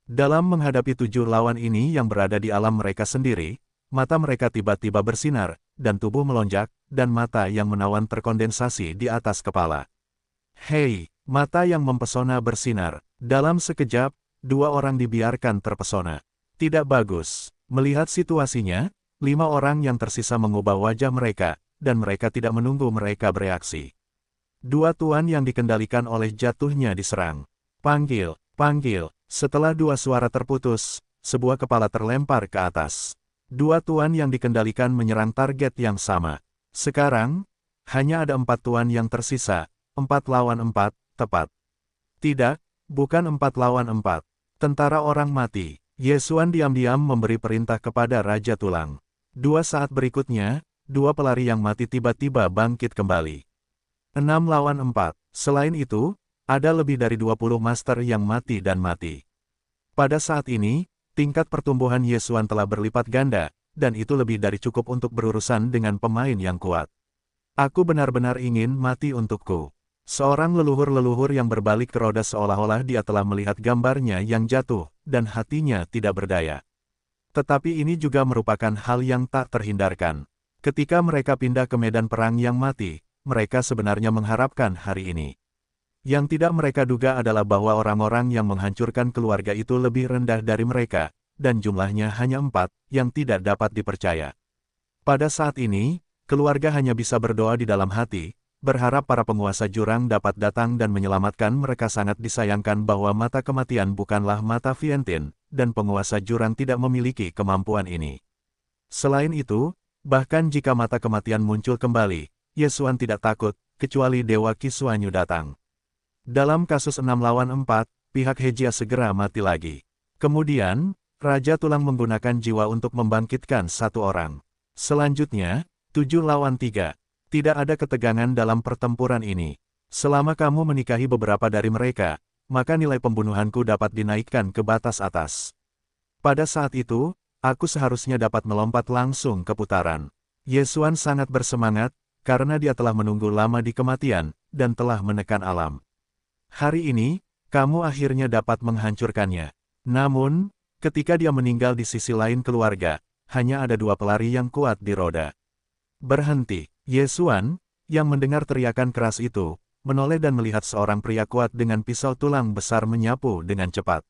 Dalam menghadapi 7 lawan ini yang berada di alam mereka sendiri, mata mereka tiba-tiba bersinar, dan tubuh melonjak, dan mata yang menawan terkondensasi di atas kepala. Hei, mata yang mempesona bersinar. Dalam sekejap, 2 orang dibiarkan terpesona. Tidak bagus. Melihat situasinya, 5 orang yang tersisa mengubah wajah mereka, dan mereka tidak menunggu mereka bereaksi. 2 tuan yang dikendalikan oleh jatuhnya diserang. Panggil, panggil. Setelah 2 suara terputus, sebuah kepala terlempar ke atas. 2 tuan yang dikendalikan menyerang target yang sama. Sekarang, Hanya ada 4 tuan yang tersisa, 4 lawan 4, tepat. Tidak, bukan 4 lawan 4. Tentara orang mati. Yesuan diam-diam memberi perintah kepada Raja Tulang. 2 saat berikutnya, 2 pelari yang mati tiba-tiba bangkit kembali. 6 lawan 4. Selain itu, ada lebih dari 20 master yang mati dan mati. Pada saat ini, tingkat pertumbuhan Yesuan telah berlipat ganda, dan itu lebih dari cukup untuk berurusan dengan pemain yang kuat. Aku benar-benar ingin mati untukku. Seorang leluhur-leluhur yang berbalik ke roda seolah-olah dia telah melihat gambarnya yang jatuh, dan hatinya tidak berdaya. Tetapi ini juga merupakan hal yang tak terhindarkan. Ketika mereka pindah ke medan perang yang mati, mereka sebenarnya mengharapkan hari ini. Yang tidak mereka duga adalah bahwa orang-orang yang menghancurkan keluarga itu lebih rendah dari mereka, dan jumlahnya hanya 4, yang tidak dapat dipercaya. Pada saat ini, keluarga hanya bisa berdoa di dalam hati, berharap para penguasa jurang dapat datang dan menyelamatkan mereka. Sangat disayangkan bahwa mata kematian bukanlah mata Vientien, dan penguasa jurang tidak memiliki kemampuan ini. Selain itu, bahkan jika mata kematian muncul kembali, Yesuan tidak takut, kecuali Dewa Kisuanyu datang. Dalam kasus 6 lawan 4, pihak Hejia segera mati lagi. Kemudian, Raja Tulang menggunakan jiwa untuk membangkitkan 1 orang. Selanjutnya, 7 lawan 3. Tidak ada ketegangan dalam pertempuran ini. Selama kamu menikahi beberapa dari mereka, maka nilai pembunuhanku dapat dinaikkan ke batas atas. Pada saat itu, aku seharusnya dapat melompat langsung ke putaran. Yesuan sangat bersemangat, karena dia telah menunggu lama di kematian, dan telah menekan alam. Hari ini, kamu akhirnya dapat menghancurkannya. Namun, ketika dia meninggal di sisi lain keluarga, hanya ada 2 pelari yang kuat di roda. Berhenti. Yesuan, yang mendengar teriakan keras itu, menoleh dan melihat seorang pria kuat dengan pisau tulang besar menyapu dengan cepat.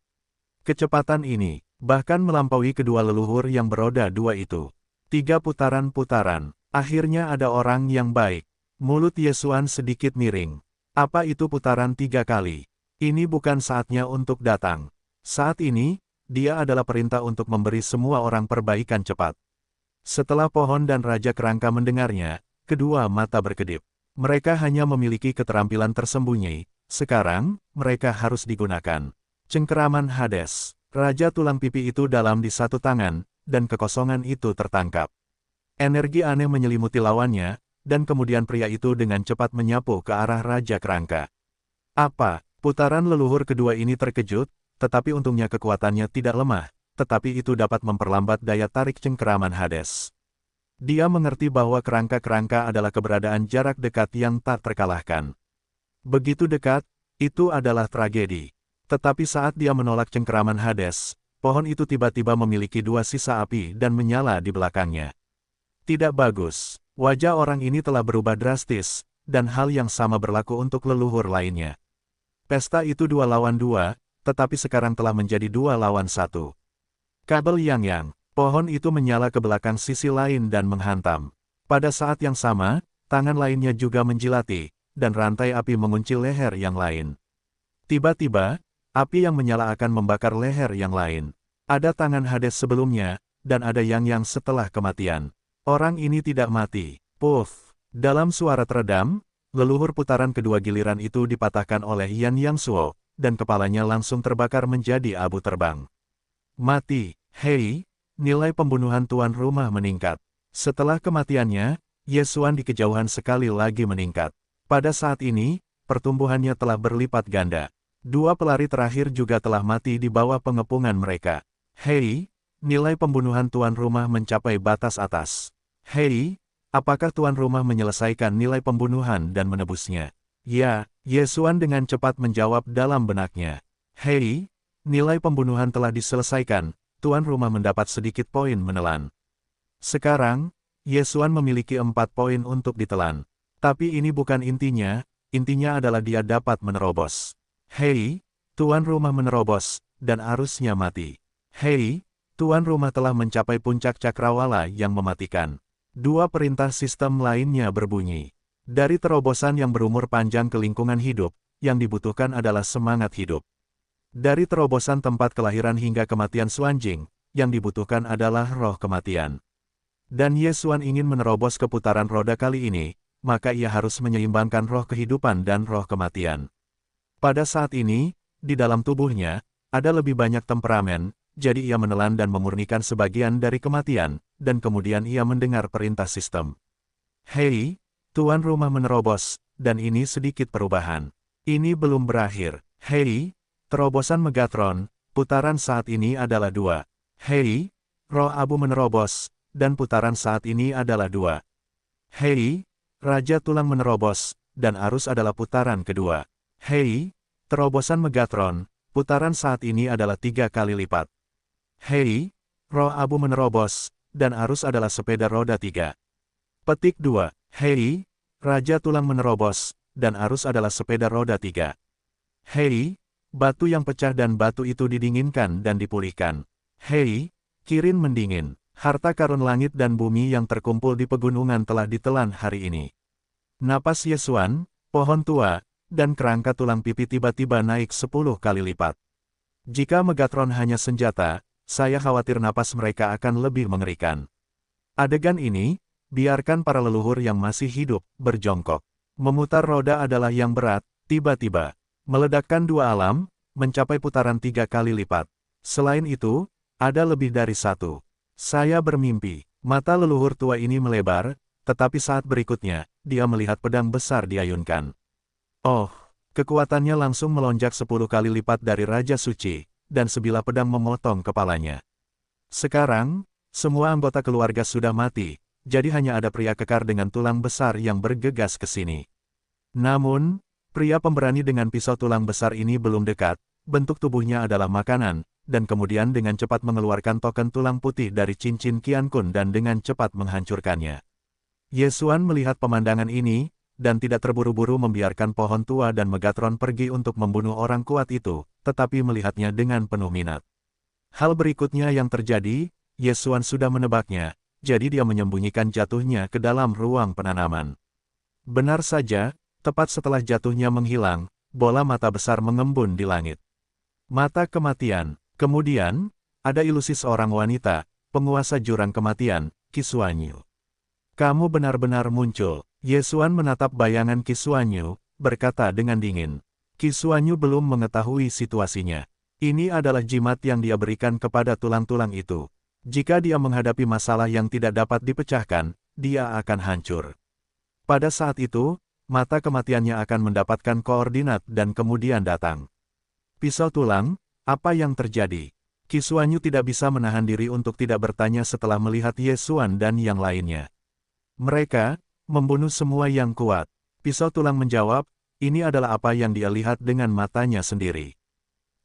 Kecepatan ini, bahkan melampaui kedua leluhur yang beroda 2 itu. 3 putaran-putaran, akhirnya ada orang yang baik. Mulut Yesuan sedikit miring. Apa itu putaran 3 kali? Ini bukan saatnya untuk datang. Saat ini, dia adalah perintah untuk memberi semua orang perbaikan cepat. Setelah pohon dan Raja Kerangka mendengarnya, kedua mata berkedip. Mereka hanya memiliki keterampilan tersembunyi, sekarang, mereka harus digunakan. Cengkeraman Hades. Raja Tulang Pipi itu dalam di 1 tangan, dan kekosongan itu tertangkap. Energi aneh menyelimuti lawannya, dan kemudian pria itu dengan cepat menyapu ke arah Raja Kerangka. Apa? Putaran leluhur kedua ini terkejut, tetapi untungnya kekuatannya tidak lemah, tetapi itu dapat memperlambat daya tarik cengkeraman Hades. Dia mengerti bahwa kerangka-kerangka adalah keberadaan jarak dekat yang tak terkalahkan. Begitu dekat, itu adalah tragedi. Tetapi saat dia menolak cengkeraman Hades, pohon itu tiba-tiba memiliki 2 sisa api dan menyala di belakangnya. Tidak bagus. Wajah orang ini telah berubah drastis, dan hal yang sama berlaku untuk leluhur lainnya. Pesta itu 2 lawan 2, tetapi sekarang telah menjadi 2 lawan 1. Kabel yang. Pohon itu menyala ke belakang sisi lain dan menghantam. Pada saat yang sama, tangan lainnya juga menjilati, dan rantai api mengunci leher yang lain. Tiba-tiba, api yang menyala akan membakar leher yang lain. Ada tangan Hades sebelumnya, dan ada yang setelah kematian. Orang ini tidak mati. Puff! Dalam suara teredam, leluhur putaran kedua giliran itu dipatahkan oleh Yan Yangsuo, dan kepalanya langsung terbakar menjadi abu terbang. Mati. Hei! Nilai pembunuhan tuan rumah meningkat. Setelah kematiannya, Yesuan di kejauhan sekali lagi meningkat. Pada saat ini, pertumbuhannya telah berlipat ganda. 2 pelari terakhir juga telah mati di bawah pengepungan mereka. Hei, nilai pembunuhan tuan rumah mencapai batas atas. Hei, apakah tuan rumah menyelesaikan nilai pembunuhan dan menebusnya? Ya, Yesuan dengan cepat menjawab dalam benaknya. Hei, nilai pembunuhan telah diselesaikan. Tuan rumah mendapat sedikit poin menelan. Sekarang, Yesuan memiliki 4 poin untuk ditelan. Tapi ini bukan intinya adalah dia dapat menerobos. Hei, tuan rumah menerobos, dan arusnya mati. Hei, tuan rumah telah mencapai puncak cakrawala yang mematikan. 2 perintah sistem lainnya berbunyi. Dari terobosan yang berumur panjang ke lingkungan hidup, yang dibutuhkan adalah semangat hidup. Dari terobosan tempat kelahiran hingga kematian Xuanjing, yang dibutuhkan adalah roh kematian. Dan Yesuan ingin menerobos ke putaran roda kali ini, maka ia harus menyeimbangkan roh kehidupan dan roh kematian. Pada saat ini, di dalam tubuhnya, ada lebih banyak temperamen, jadi ia menelan dan memurnikan sebagian dari kematian, dan kemudian ia mendengar perintah sistem. Hei, tuan rumah menerobos, dan ini sedikit perubahan. Ini belum berakhir. Hei, terobosan Megatron, putaran saat ini adalah 2. Hei, roh abu menerobos, dan putaran saat ini adalah 2. Hei, Raja Tulang menerobos, dan arus adalah putaran kedua. Hei, terobosan Megatron, putaran saat ini adalah 3 kali lipat. Hei, roh abu menerobos, dan arus adalah sepeda roda 3. Petik 2. Hei, Raja Tulang menerobos, dan arus adalah sepeda roda 3. Hei, batu yang pecah dan batu itu didinginkan dan dipulihkan. Hei, Kirin mendingin. Harta karun langit dan bumi yang terkumpul di pegunungan telah ditelan hari ini. Napas Yesuan, pohon tua, dan kerangka tulang pipi tiba-tiba naik 10 kali lipat. Jika Megatron hanya senjata, saya khawatir napas mereka akan lebih mengerikan. Adegan ini, biarkan para leluhur yang masih hidup, berjongkok. Memutar roda adalah yang berat, tiba-tiba. Meledakkan 2 alam, mencapai putaran 3 kali lipat. Selain itu, ada lebih dari 1. Saya bermimpi. Mata leluhur tua ini melebar, tetapi saat berikutnya, dia melihat pedang besar diayunkan. Oh, kekuatannya langsung melonjak 10 kali lipat dari Raja Suci, dan sebilah pedang memotong kepalanya. Sekarang, semua anggota keluarga sudah mati, jadi hanya ada pria kekar dengan tulang besar yang bergegas ke sini. Namun, pria pemberani dengan pisau tulang besar ini belum dekat, bentuk tubuhnya adalah makanan, dan kemudian dengan cepat mengeluarkan token tulang putih dari cincin Qian Kun dan dengan cepat menghancurkannya. Yesuan melihat pemandangan ini, dan tidak terburu-buru membiarkan pohon tua dan Megatron pergi untuk membunuh orang kuat itu, tetapi melihatnya dengan penuh minat. Hal berikutnya yang terjadi, Yesuan sudah menebaknya, jadi dia menyembunyikan jatuhnya ke dalam ruang penanaman. Benar saja, tepat setelah jatuhnya menghilang, bola mata besar mengembun di langit. Mata kematian. Kemudian, ada ilusi seorang wanita, penguasa jurang kematian, Qisuanyu. Kamu benar-benar muncul. Yesuan menatap bayangan Qisuanyu, berkata dengan dingin. Qisuanyu belum mengetahui situasinya. Ini adalah jimat yang dia berikan kepada tulang-tulang itu. Jika dia menghadapi masalah yang tidak dapat dipecahkan, dia akan hancur. Pada saat itu, mata kematiannya akan mendapatkan koordinat dan kemudian datang. Pisau tulang. Apa yang terjadi? Qisuanyu tidak bisa menahan diri untuk tidak bertanya setelah melihat Yesuan dan yang lainnya. Mereka membunuh semua yang kuat. Pisau tulang menjawab, ini adalah apa yang dia lihat dengan matanya sendiri.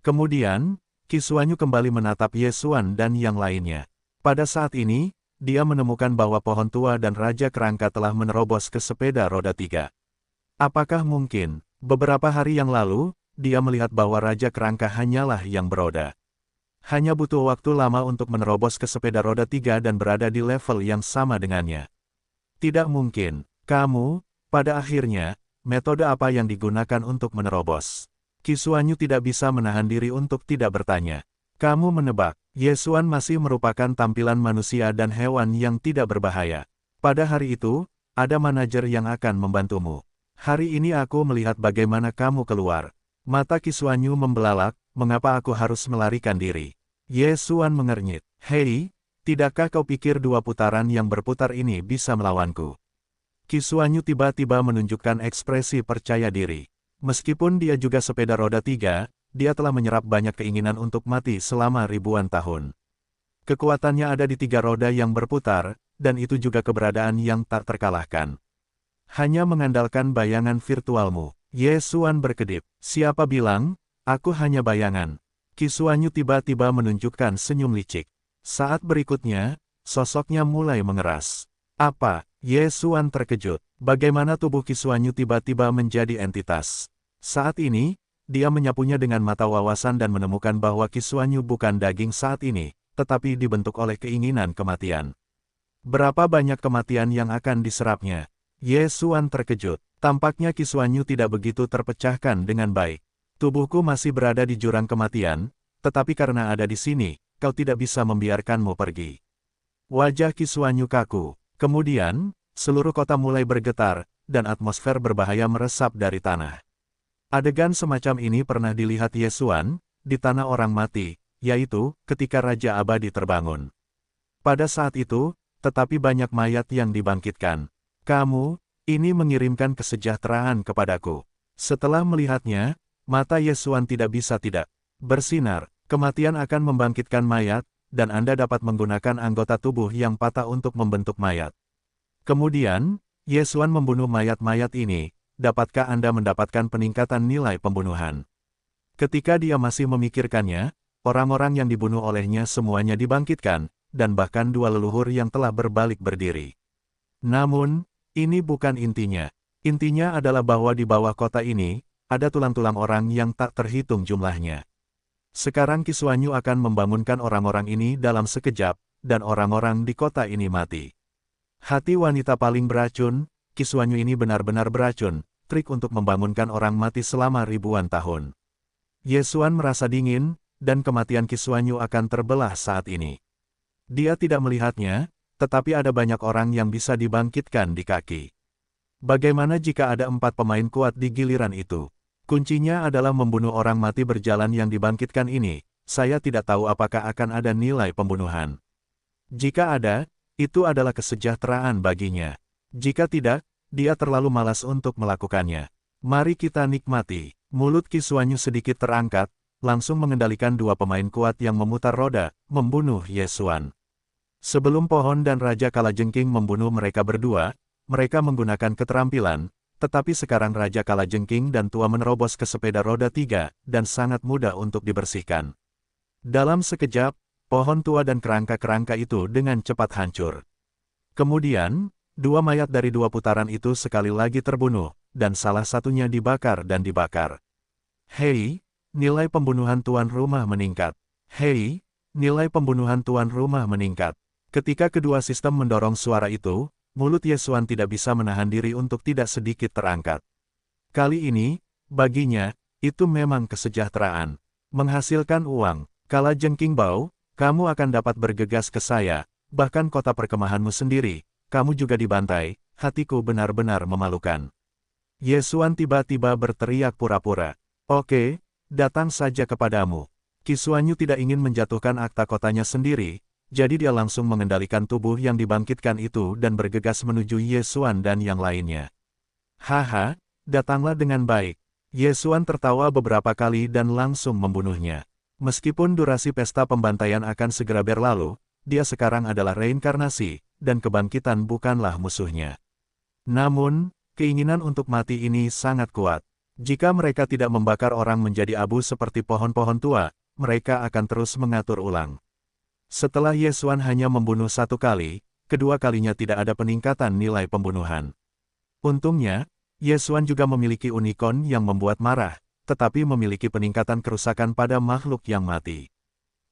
Kemudian, Qisuanyu kembali menatap Yesuan dan yang lainnya. Pada saat ini, dia menemukan bahwa pohon tua dan Raja Kerangka telah menerobos ke sepeda roda 3. Apakah mungkin, beberapa hari yang lalu, dia melihat bahwa Raja Kerangka hanyalah yang beroda. Hanya butuh waktu lama untuk menerobos ke sepeda roda 3 dan berada di level yang sama dengannya. Tidak mungkin. Kamu, pada akhirnya, metode apa yang digunakan untuk menerobos? Qisuanyu tidak bisa menahan diri untuk tidak bertanya. Kamu menebak, Yesuan masih merupakan tampilan manusia dan hewan yang tidak berbahaya. Pada hari itu, ada manajer yang akan membantumu. Hari ini aku melihat bagaimana kamu keluar. Mata Qisuanyu membelalak, mengapa aku harus melarikan diri? Yesuan mengernyit. Hei, tidakkah kau pikir 2 putaran yang berputar ini bisa melawanku? Qisuanyu tiba-tiba menunjukkan ekspresi percaya diri. Meskipun dia juga sepeda roda 3, dia telah menyerap banyak keinginan untuk mati selama ribuan tahun. Kekuatannya ada di 3 roda yang berputar, dan itu juga keberadaan yang tak terkalahkan. Hanya mengandalkan bayangan virtualmu. Yesuan berkedip. Siapa bilang, aku hanya bayangan. Qisuanyu tiba-tiba menunjukkan senyum licik. Saat berikutnya, sosoknya mulai mengeras. Apa? Yesuan terkejut. Bagaimana tubuh Qisuanyu tiba-tiba menjadi entitas? Saat ini, dia menyapunya dengan mata wawasan dan menemukan bahwa Qisuanyu bukan daging saat ini, tetapi dibentuk oleh keinginan kematian. Berapa banyak kematian yang akan diserapnya? Yesuan terkejut. Tampaknya Qisuanyu tidak begitu terpecahkan dengan baik. Tubuhku masih berada di jurang kematian, tetapi karena ada di sini, kau tidak bisa membiarkanmu pergi. Wajah Qisuanyu kaku. Kemudian, seluruh kota mulai bergetar, dan atmosfer berbahaya meresap dari tanah. Adegan semacam ini pernah dilihat Ye Xuan di Tanah Orang Mati, yaitu ketika Raja Abadi terbangun. Pada saat itu, tetapi banyak mayat yang dibangkitkan. Kamu, ini mengirimkan kesejahteraan kepadaku. Setelah melihatnya, mata Ye Xuan tidak bisa tidak bersinar. Kematian akan membangkitkan mayat, dan Anda dapat menggunakan anggota tubuh yang patah untuk membentuk mayat. Kemudian, Ye Xuan membunuh mayat-mayat ini. Dapatkah Anda mendapatkan peningkatan nilai pembunuhan? Ketika dia masih memikirkannya, orang-orang yang dibunuh olehnya semuanya dibangkitkan, dan bahkan dua leluhur yang telah berbalik berdiri. Namun, ini bukan intinya. Intinya adalah bahwa di bawah kota ini, ada tulang-tulang orang yang tak terhitung jumlahnya. Sekarang Qi Xuanyu akan membangunkan orang-orang ini dalam sekejap, dan orang-orang di kota ini mati. Hati wanita paling beracun, Qi Xuanyu ini benar-benar beracun, trik untuk membangunkan orang mati selama ribuan tahun. Ye Xuan merasa dingin, dan kematian Qi Xuanyu akan terbelah saat ini. Dia tidak melihatnya, tetapi ada banyak orang yang bisa dibangkitkan di kaki. Bagaimana jika ada 4 pemain kuat di giliran itu? Kuncinya adalah membunuh orang mati berjalan yang dibangkitkan ini. Saya tidak tahu apakah akan ada nilai pembunuhan. Jika ada, itu adalah kesejahteraan baginya. Jika tidak, dia terlalu malas untuk melakukannya. Mari kita nikmati. Mulut Qi Xuanyu sedikit terangkat, langsung mengendalikan 2 pemain kuat yang memutar roda, membunuh Ye Xuan. Sebelum pohon dan Raja Kalajengking membunuh mereka berdua, mereka menggunakan keterampilan, tetapi sekarang Raja Kalajengking dan Tua menerobos ke sepeda roda 3, dan sangat mudah untuk dibersihkan. Dalam sekejap, pohon tua dan kerangka-kerangka itu dengan cepat hancur. Kemudian, 2 mayat dari 2 putaran itu sekali lagi terbunuh, dan salah satunya dibakar dan dibakar. Hei, nilai pembunuhan tuan rumah meningkat. Hei, nilai pembunuhan tuan rumah meningkat. Ketika kedua sistem mendorong suara itu, mulut Ye Xuan tidak bisa menahan diri untuk tidak sedikit terangkat. Kali ini, baginya, itu memang kesejahteraan. Menghasilkan uang. Kalajengking Bao, kamu akan dapat bergegas ke saya, bahkan kota perkemahanmu sendiri. Kamu juga dibantai, hatiku benar-benar memalukan. Ye Xuan tiba-tiba berteriak pura-pura. Oke, datang saja kepadamu. Qi Xuanyu tidak ingin menjatuhkan akta kotanya sendiri, jadi dia langsung mengendalikan tubuh yang dibangkitkan itu dan bergegas menuju Ye Xuan dan yang lainnya. Haha, datanglah dengan baik. Ye Xuan tertawa beberapa kali dan langsung membunuhnya. Meskipun durasi pesta pembantaian akan segera berlalu, dia sekarang adalah reinkarnasi, dan kebangkitan bukanlah musuhnya. Namun, keinginan untuk mati ini sangat kuat. Jika mereka tidak membakar orang menjadi abu seperti pohon-pohon tua, mereka akan terus mengatur ulang. Setelah Ye Xuan hanya membunuh 1 kali, kedua kalinya tidak ada peningkatan nilai pembunuhan. Untungnya, Ye Xuan juga memiliki unicorn yang membuat marah, tetapi memiliki peningkatan kerusakan pada makhluk yang mati.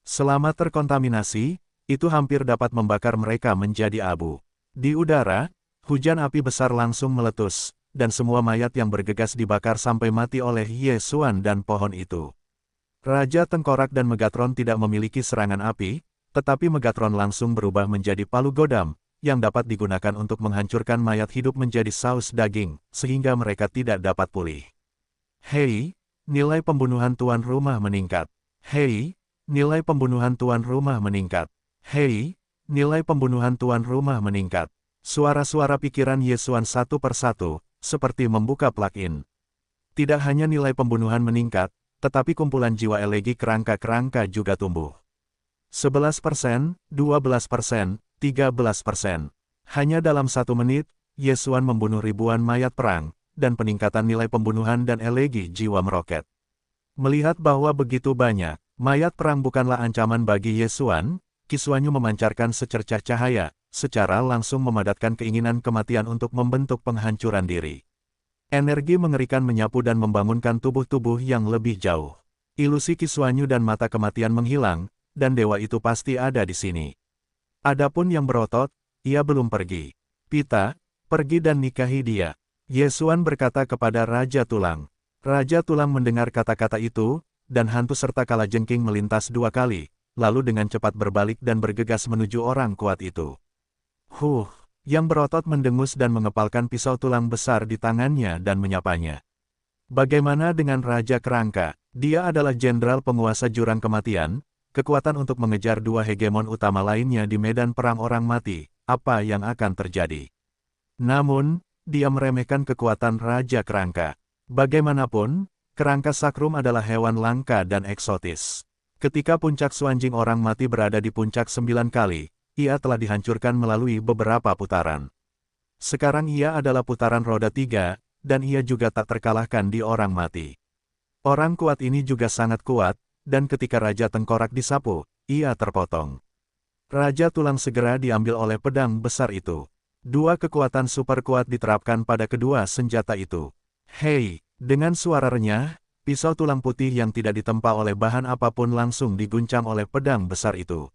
Selama terkontaminasi, itu hampir dapat membakar mereka menjadi abu. Di udara, hujan api besar langsung meletus, dan semua mayat yang bergegas dibakar sampai mati oleh Ye Xuan dan pohon itu. Raja Tengkorak dan Megatron tidak memiliki serangan api, tetapi Megatron langsung berubah menjadi palu godam, yang dapat digunakan untuk menghancurkan mayat hidup menjadi saus daging, sehingga mereka tidak dapat pulih. Hei, nilai pembunuhan tuan rumah meningkat. Hei, nilai pembunuhan tuan rumah meningkat. Hei, nilai pembunuhan tuan rumah meningkat. Suara-suara pikiran Ye Xuan satu persatu, seperti membuka plug-in. Tidak hanya nilai pembunuhan meningkat, tetapi kumpulan jiwa elegi kerangka-kerangka juga tumbuh. 11%, 12%, 13%. Hanya dalam 1 menit, Ye Xuan membunuh ribuan mayat perang, dan peningkatan nilai pembunuhan dan elegi jiwa meroket. Melihat bahwa begitu banyak, mayat perang bukanlah ancaman bagi Ye Xuan, Qi Xuanyu memancarkan secercah cahaya, secara langsung memadatkan keinginan kematian untuk membentuk penghancuran diri. Energi mengerikan menyapu dan membangunkan tubuh-tubuh yang lebih jauh. Ilusi Qi Xuanyu dan mata kematian menghilang, dan dewa itu pasti ada di sini. Adapun yang berotot, ia belum pergi. Pita, pergi dan nikahi dia. Ye Xuan berkata kepada Raja Tulang. Raja Tulang mendengar kata-kata itu, dan hantu serta Kalajengking melintas 2 kali, lalu dengan cepat berbalik dan bergegas menuju orang kuat itu. yang berotot mendengus dan mengepalkan pisau tulang besar di tangannya dan menyapanya. Bagaimana dengan Raja Kerangka? Dia adalah jenderal penguasa jurang kematian, kekuatan untuk mengejar dua hegemon utama lainnya di medan perang orang mati. Apa yang akan terjadi? Namun, dia meremehkan kekuatan Raja Kerangka. Bagaimanapun, kerangka sakrum adalah hewan langka dan eksotis. Ketika puncak Suanjing orang mati berada di puncak 9 kali, ia telah dihancurkan melalui beberapa putaran. Sekarang ia adalah putaran roda 3, dan ia juga tak terkalahkan di orang mati. Orang kuat ini juga sangat kuat, dan ketika Raja Tengkorak disapu, ia terpotong. Raja Tulang segera diambil oleh pedang besar itu. Dua kekuatan super kuat diterapkan pada kedua senjata itu. Hei, dengan suara renyah, pisau tulang putih yang tidak ditempa oleh bahan apapun langsung diguncang oleh pedang besar itu.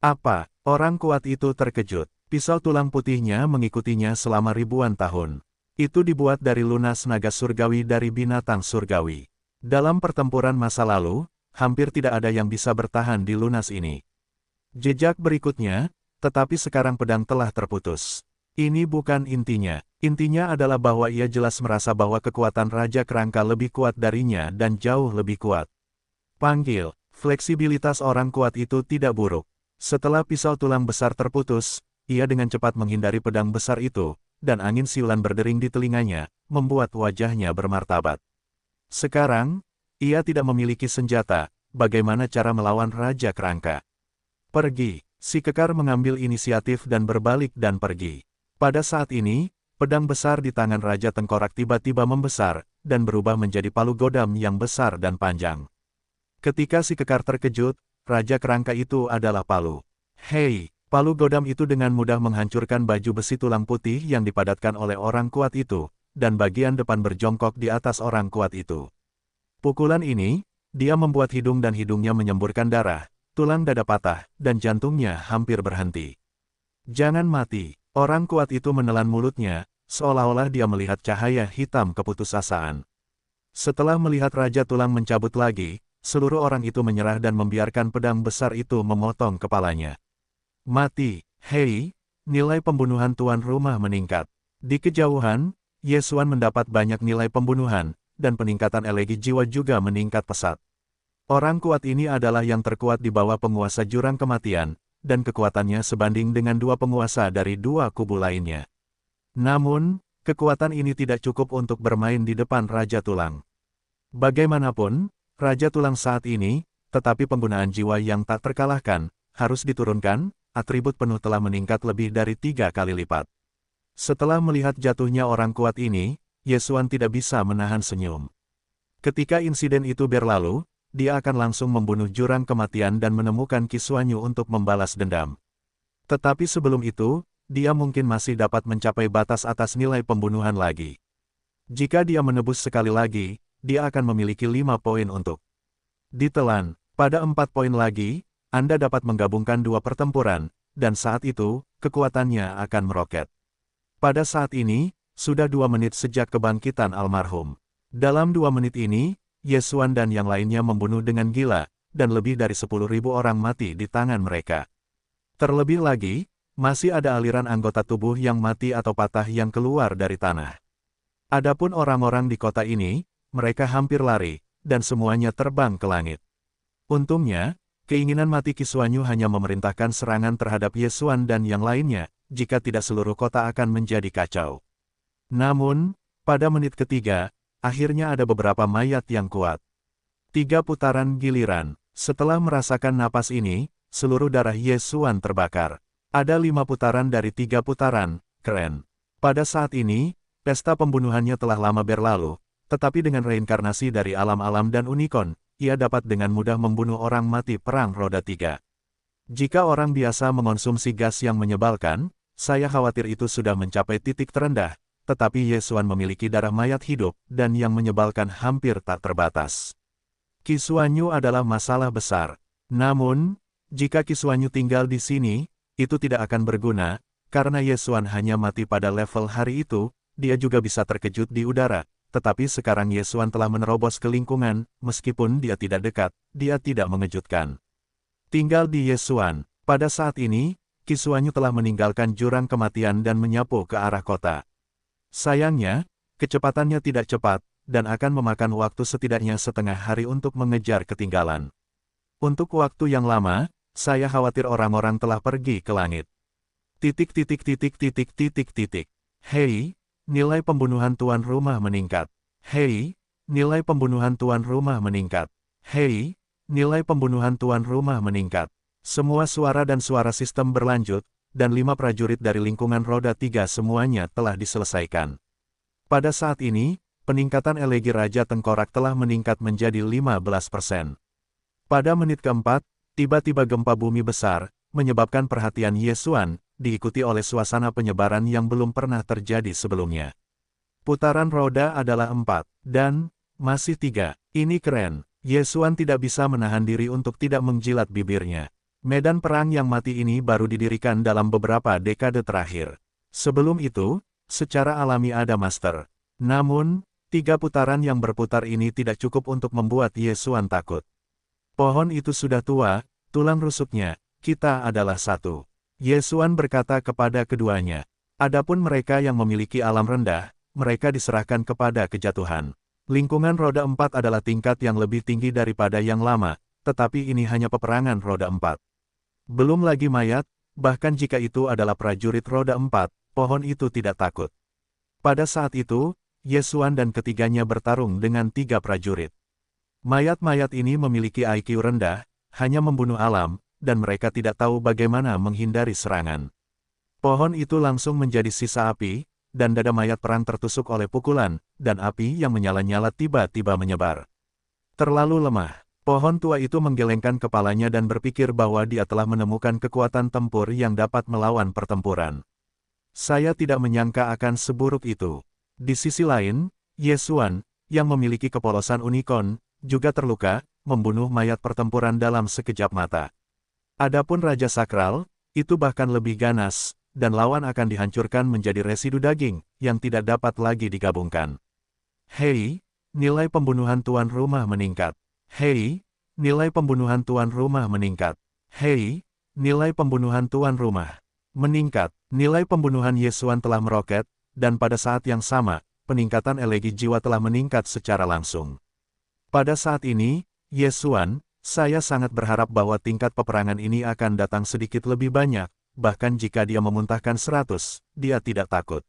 Apa? Orang kuat itu terkejut. Pisau tulang putihnya mengikutinya selama ribuan tahun. Itu dibuat dari lunas naga surgawi dari binatang surgawi. Dalam pertempuran masa lalu, hampir tidak ada yang bisa bertahan di lunas ini. Jejak berikutnya, tetapi sekarang pedang telah terputus. Ini bukan intinya. Intinya adalah bahwa ia jelas merasa bahwa kekuatan Raja Kerangka lebih kuat darinya dan jauh lebih kuat. Panggil, fleksibilitas orang kuat itu tidak buruk. Setelah pisau tulang besar terputus, ia dengan cepat menghindari pedang besar itu, dan angin siulan berdering di telinganya, membuat wajahnya bermartabat. Sekarang, ia tidak memiliki senjata, bagaimana cara melawan Raja Kerangka? Pergi, si kekar mengambil inisiatif dan berbalik dan pergi. Pada saat ini, pedang besar di tangan Raja Tengkorak tiba-tiba membesar, dan berubah menjadi palu godam yang besar dan panjang. Ketika si kekar terkejut, Raja Kerangka itu adalah palu. Hei, palu godam itu dengan mudah menghancurkan baju besi tulang putih yang dipadatkan oleh orang kuat itu, dan bagian depan berjongkok di atas orang kuat itu. Pukulan ini, dia membuat hidung dan hidungnya menyemburkan darah, tulang dada patah, dan jantungnya hampir berhenti. Jangan mati, orang kuat itu menelan mulutnya, seolah-olah dia melihat cahaya hitam keputusasaan. Setelah melihat Raja Tulang mencabut lagi, seluruh orang itu menyerah dan membiarkan pedang besar itu memotong kepalanya. Mati, hei, nilai pembunuhan tuan rumah meningkat. Di kejauhan, Yesuan mendapat banyak nilai pembunuhan, dan peningkatan elegi jiwa juga meningkat pesat. Orang kuat ini adalah yang terkuat di bawah penguasa jurang kematian, dan kekuatannya sebanding dengan dua penguasa dari dua kubu lainnya. Namun, kekuatan ini tidak cukup untuk bermain di depan Raja Tulang. Bagaimanapun, Raja Tulang saat ini, tetapi penggunaan jiwa yang tak terkalahkan, harus diturunkan, atribut penuh telah meningkat lebih dari 3 kali lipat. Setelah melihat jatuhnya orang kuat ini, Yesuan tidak bisa menahan senyum. Ketika insiden itu berlalu, dia akan langsung membunuh jurang kematian dan menemukan Qi Xuanyu untuk membalas dendam. Tetapi sebelum itu, dia mungkin masih dapat mencapai batas atas nilai pembunuhan lagi. Jika dia menebus sekali lagi, dia akan memiliki 5 poin untuk ditelan. Pada 4 poin lagi, Anda dapat menggabungkan 2 pertempuran, dan saat itu, kekuatannya akan meroket. Pada saat ini, sudah 2 menit sejak kebangkitan almarhum. Dalam 2 menit ini, Yesuan dan yang lainnya membunuh dengan gila, dan lebih dari 10.000 orang mati di tangan mereka. Terlebih lagi, masih ada aliran anggota tubuh yang mati atau patah yang keluar dari tanah. Adapun orang-orang di kota ini, mereka hampir lari, dan semuanya terbang ke langit. Untungnya, keinginan mati Qi Xuanyu hanya memerintahkan serangan terhadap Yesuan dan yang lainnya, jika tidak seluruh kota akan menjadi kacau. Namun, pada menit ketiga, akhirnya ada beberapa mayat yang kuat. 3 putaran giliran. Setelah merasakan napas ini, seluruh darah Yesuan terbakar. Ada 5 putaran dari 3 putaran, keren. Pada saat ini, pesta pembunuhannya telah lama berlalu, tetapi dengan reinkarnasi dari alam-alam dan unicorn, ia dapat dengan mudah membunuh orang mati perang roda 3. Jika orang biasa mengonsumsi gas yang menyebalkan, saya khawatir itu sudah mencapai titik terendah, tetapi Yesuan memiliki darah mayat hidup, dan yang menyebalkan hampir tak terbatas. Qi Xuanyu adalah masalah besar. Namun, jika Qi Xuanyu tinggal di sini, itu tidak akan berguna, karena Yesuan hanya mati pada level hari itu, dia juga bisa terkejut di udara, tetapi sekarang Yesuan telah menerobos ke lingkungan, meskipun dia tidak dekat, dia tidak mengejutkan. Tinggal di Yesuan. Pada saat ini, Kisuanyu telah meninggalkan jurang kematian dan menyapu ke arah kota. Sayangnya, kecepatannya tidak cepat, dan akan memakan waktu setidaknya setengah hari untuk mengejar ketinggalan. Untuk waktu yang lama, saya khawatir orang-orang telah pergi ke langit. Hei, nilai pembunuhan tuan rumah meningkat. Hei, nilai pembunuhan tuan rumah meningkat. Hei, nilai pembunuhan tuan rumah meningkat. Semua suara dan suara sistem berlanjut, dan 5 prajurit dari lingkungan roda 3 semuanya telah diselesaikan. Pada saat ini, peningkatan elegi Raja Tengkorak telah meningkat menjadi 15%. Pada menit keempat, tiba-tiba gempa bumi besar, menyebabkan perhatian Yesuan, diikuti oleh suasana penyebaran yang belum pernah terjadi sebelumnya. Putaran roda adalah 4, dan masih 3. Ini keren. Yesuan tidak bisa menahan diri untuk tidak menjilat bibirnya. Medan perang yang mati ini baru didirikan dalam beberapa dekade terakhir. Sebelum itu, secara alami ada master. Namun, 3 putaran yang berputar ini tidak cukup untuk membuat Yesuan takut. Pohon itu sudah tua, tulang rusuknya, kita adalah satu. Yesuan berkata kepada keduanya. Adapun mereka yang memiliki alam rendah, mereka diserahkan kepada kejatuhan. Lingkungan roda 4 adalah tingkat yang lebih tinggi daripada yang lama, tetapi ini hanya peperangan roda 4. Belum lagi mayat, bahkan jika itu adalah prajurit roda 4, pohon itu tidak takut. Pada saat itu, Yesuan dan ketiganya bertarung dengan 3 prajurit. Mayat-mayat ini memiliki IQ rendah, hanya membunuh alam, dan mereka tidak tahu bagaimana menghindari serangan. Pohon itu langsung menjadi sisa api, dan dada mayat perang tertusuk oleh pukulan, dan api yang menyala-nyala tiba-tiba menyebar. Terlalu lemah. Pohon tua itu menggelengkan kepalanya dan berpikir bahwa dia telah menemukan kekuatan tempur yang dapat melawan pertempuran. Saya tidak menyangka akan seburuk itu. Di sisi lain, Yesuan, yang memiliki kepolosan unicorn, juga terluka, membunuh mayat pertempuran dalam sekejap mata. Adapun Raja Sakral, itu bahkan lebih ganas, dan lawan akan dihancurkan menjadi residu daging, yang tidak dapat lagi digabungkan. Hei, nilai pembunuhan tuan rumah meningkat. Hei, nilai pembunuhan tuan rumah meningkat. Hei, nilai pembunuhan tuan rumah meningkat. Nilai pembunuhan Yesuan telah meroket, dan pada saat yang sama, peningkatan elegi jiwa telah meningkat secara langsung. Pada saat ini, Yesuan, saya sangat berharap bahwa tingkat peperangan ini akan datang sedikit lebih banyak, bahkan jika dia memuntahkan 100, dia tidak takut.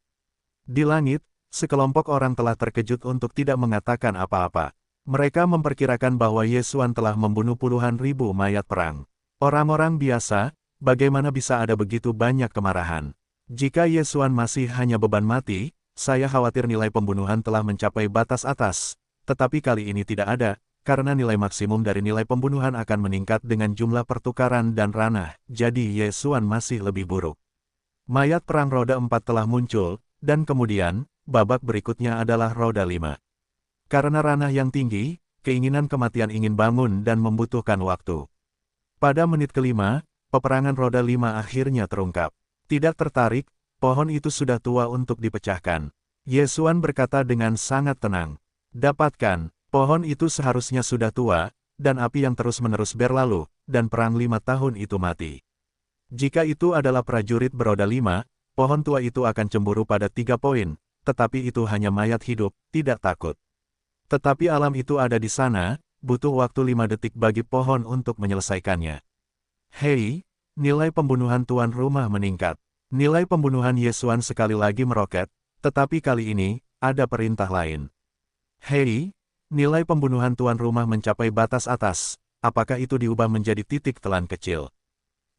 Di langit, sekelompok orang telah terkejut untuk tidak mengatakan apa-apa. Mereka memperkirakan bahwa Yesuan telah membunuh puluhan ribu mayat perang. Orang-orang biasa, bagaimana bisa ada begitu banyak kemarahan? Jika Yesuan masih hanya beban mati, saya khawatir nilai pembunuhan telah mencapai batas atas, tetapi kali ini tidak ada, karena nilai maksimum dari nilai pembunuhan akan meningkat dengan jumlah pertukaran dan ranah, jadi Yesuan masih lebih buruk. Mayat perang roda 4 telah muncul, dan kemudian, babak berikutnya adalah roda 5. Karena ranah yang tinggi, keinginan kematian ingin bangun dan membutuhkan waktu. Pada menit kelima, peperangan roda 5 akhirnya terungkap. Tidak tertarik, pohon itu sudah tua untuk dipecahkan. Yesuan berkata dengan sangat tenang. Dapatkan, pohon itu seharusnya sudah tua, dan api yang terus-menerus berlalu, dan perang 5 tahun itu mati. Jika itu adalah prajurit beroda 5, pohon tua itu akan cemburu pada 3 poin, tetapi itu hanya mayat hidup, tidak takut. Tetapi alam itu ada di sana, butuh waktu 5 detik bagi pohon untuk menyelesaikannya. Hei, nilai pembunuhan tuan rumah meningkat. Nilai pembunuhan Yesuan sekali lagi meroket, tetapi kali ini, ada perintah lain. Hei, nilai pembunuhan tuan rumah mencapai batas atas, apakah itu diubah menjadi titik telan kecil?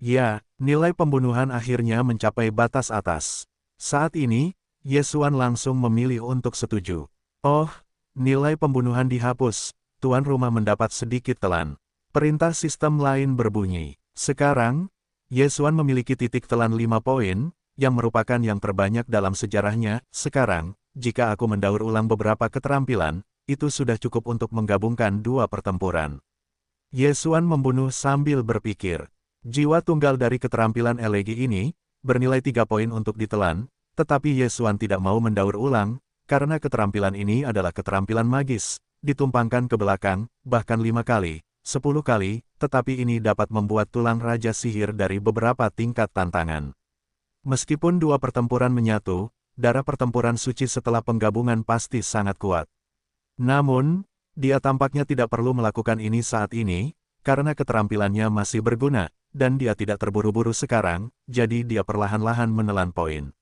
Ya, nilai pembunuhan akhirnya mencapai batas atas. Saat ini, Yesuan langsung memilih untuk setuju. Oh, nilai pembunuhan dihapus, tuan rumah mendapat sedikit telan. Perintah sistem lain berbunyi. Sekarang, Yesuan memiliki titik telan 5 poin, yang merupakan yang terbanyak dalam sejarahnya. Sekarang, jika aku mendaur ulang beberapa keterampilan, itu sudah cukup untuk menggabungkan 2 pertempuran. Yesuan membunuh sambil berpikir. Jiwa tunggal dari keterampilan elegi ini, bernilai 3 poin untuk ditelan, tetapi Yesuan tidak mau mendaur ulang, karena keterampilan ini adalah keterampilan magis, ditumpangkan ke belakang, bahkan 5 kali, 10 kali, tetapi ini dapat membuat tulang Raja Sihir dari beberapa tingkat tantangan. Meskipun dua pertempuran menyatu, darah pertempuran suci setelah penggabungan pasti sangat kuat. Namun, dia tampaknya tidak perlu melakukan ini saat ini, karena keterampilannya masih berguna, dan dia tidak terburu-buru sekarang, jadi dia perlahan-lahan menelan poin.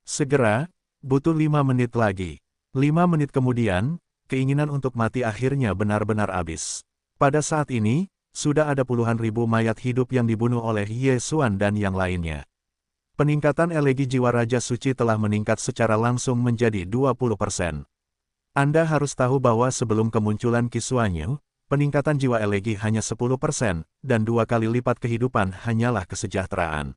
Segera, butuh 5 menit lagi. 5 menit kemudian, keinginan untuk mati akhirnya benar-benar habis. Pada saat ini, sudah ada puluhan ribu mayat hidup yang dibunuh oleh Ye Xuan dan yang lainnya. Peningkatan elegi jiwa Raja Suci telah meningkat secara langsung menjadi 20%. Anda harus tahu bahwa sebelum kemunculan Qi Xuanyu, peningkatan jiwa elegi hanya 10%, dan 2 kali lipat kehidupan hanyalah kesejahteraan.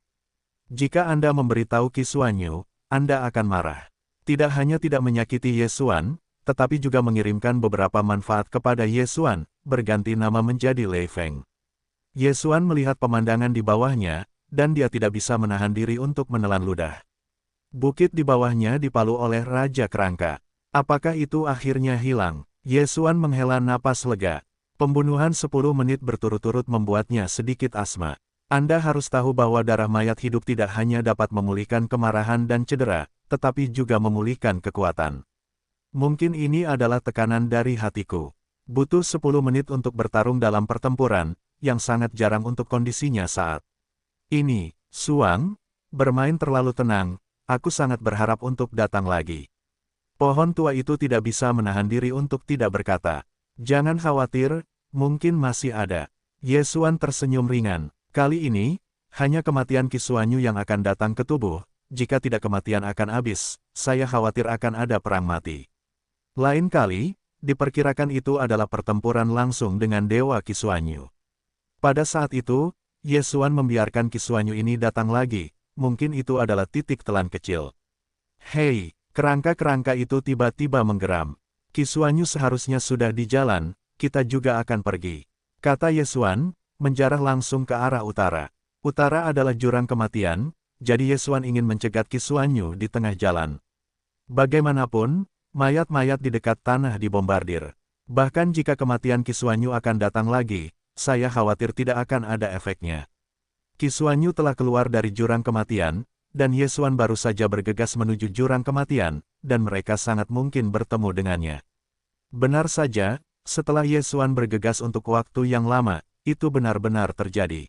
Jika Anda memberitahu Qi Xuanyu, Anda akan marah. Tidak hanya tidak menyakiti Ye Xuan, tetapi juga mengirimkan beberapa manfaat kepada Ye Xuan, berganti nama menjadi Lei Feng. Ye Xuan melihat pemandangan di bawahnya, dan dia tidak bisa menahan diri untuk menelan ludah. Bukit di bawahnya dipalu oleh Raja Kerangka. Apakah itu akhirnya hilang? Ye Xuan menghela napas lega. Pembunuhan 10 menit berturut-turut membuatnya sedikit asma. Anda harus tahu bahwa darah mayat hidup tidak hanya dapat memulihkan kemarahan dan cedera, tetapi juga memulihkan kekuatan. Mungkin ini adalah tekanan dari hatiku. Butuh 10 menit untuk bertarung dalam pertempuran, yang sangat jarang untuk kondisinya saat ini. Suang, bermain terlalu tenang, aku sangat berharap untuk datang lagi. Pohon tua itu tidak bisa menahan diri untuk tidak berkata. Jangan khawatir, mungkin masih ada. Ye Xuan tersenyum ringan. Kali ini, hanya kematian Qi Xuanyu yang akan datang ke tubuh. Jika tidak kematian akan habis, saya khawatir akan ada perang mati. Lain kali, diperkirakan itu adalah pertempuran langsung dengan Dewa Qi Xuanyu. Pada saat itu, Ye Xuan membiarkan Qi Xuanyu ini datang lagi, mungkin itu adalah titik telan kecil. Hei, kerangka-kerangka itu tiba-tiba menggeram. Qi Xuanyu seharusnya sudah di jalan, kita juga akan pergi. Kata Ye Xuan, menjarah langsung ke arah utara. Utara adalah jurang kematian, jadi Ye Xuan ingin mencegat Qi Xuanyu di tengah jalan. Bagaimanapun, mayat-mayat di dekat tanah dibombardir. Bahkan jika kematian Qi Xuanyu akan datang lagi, saya khawatir tidak akan ada efeknya. Qi Xuanyu telah keluar dari jurang kematian, dan Ye Xuan baru saja bergegas menuju jurang kematian, dan mereka sangat mungkin bertemu dengannya. Benar saja, setelah Ye Xuan bergegas untuk waktu yang lama, itu benar-benar terjadi.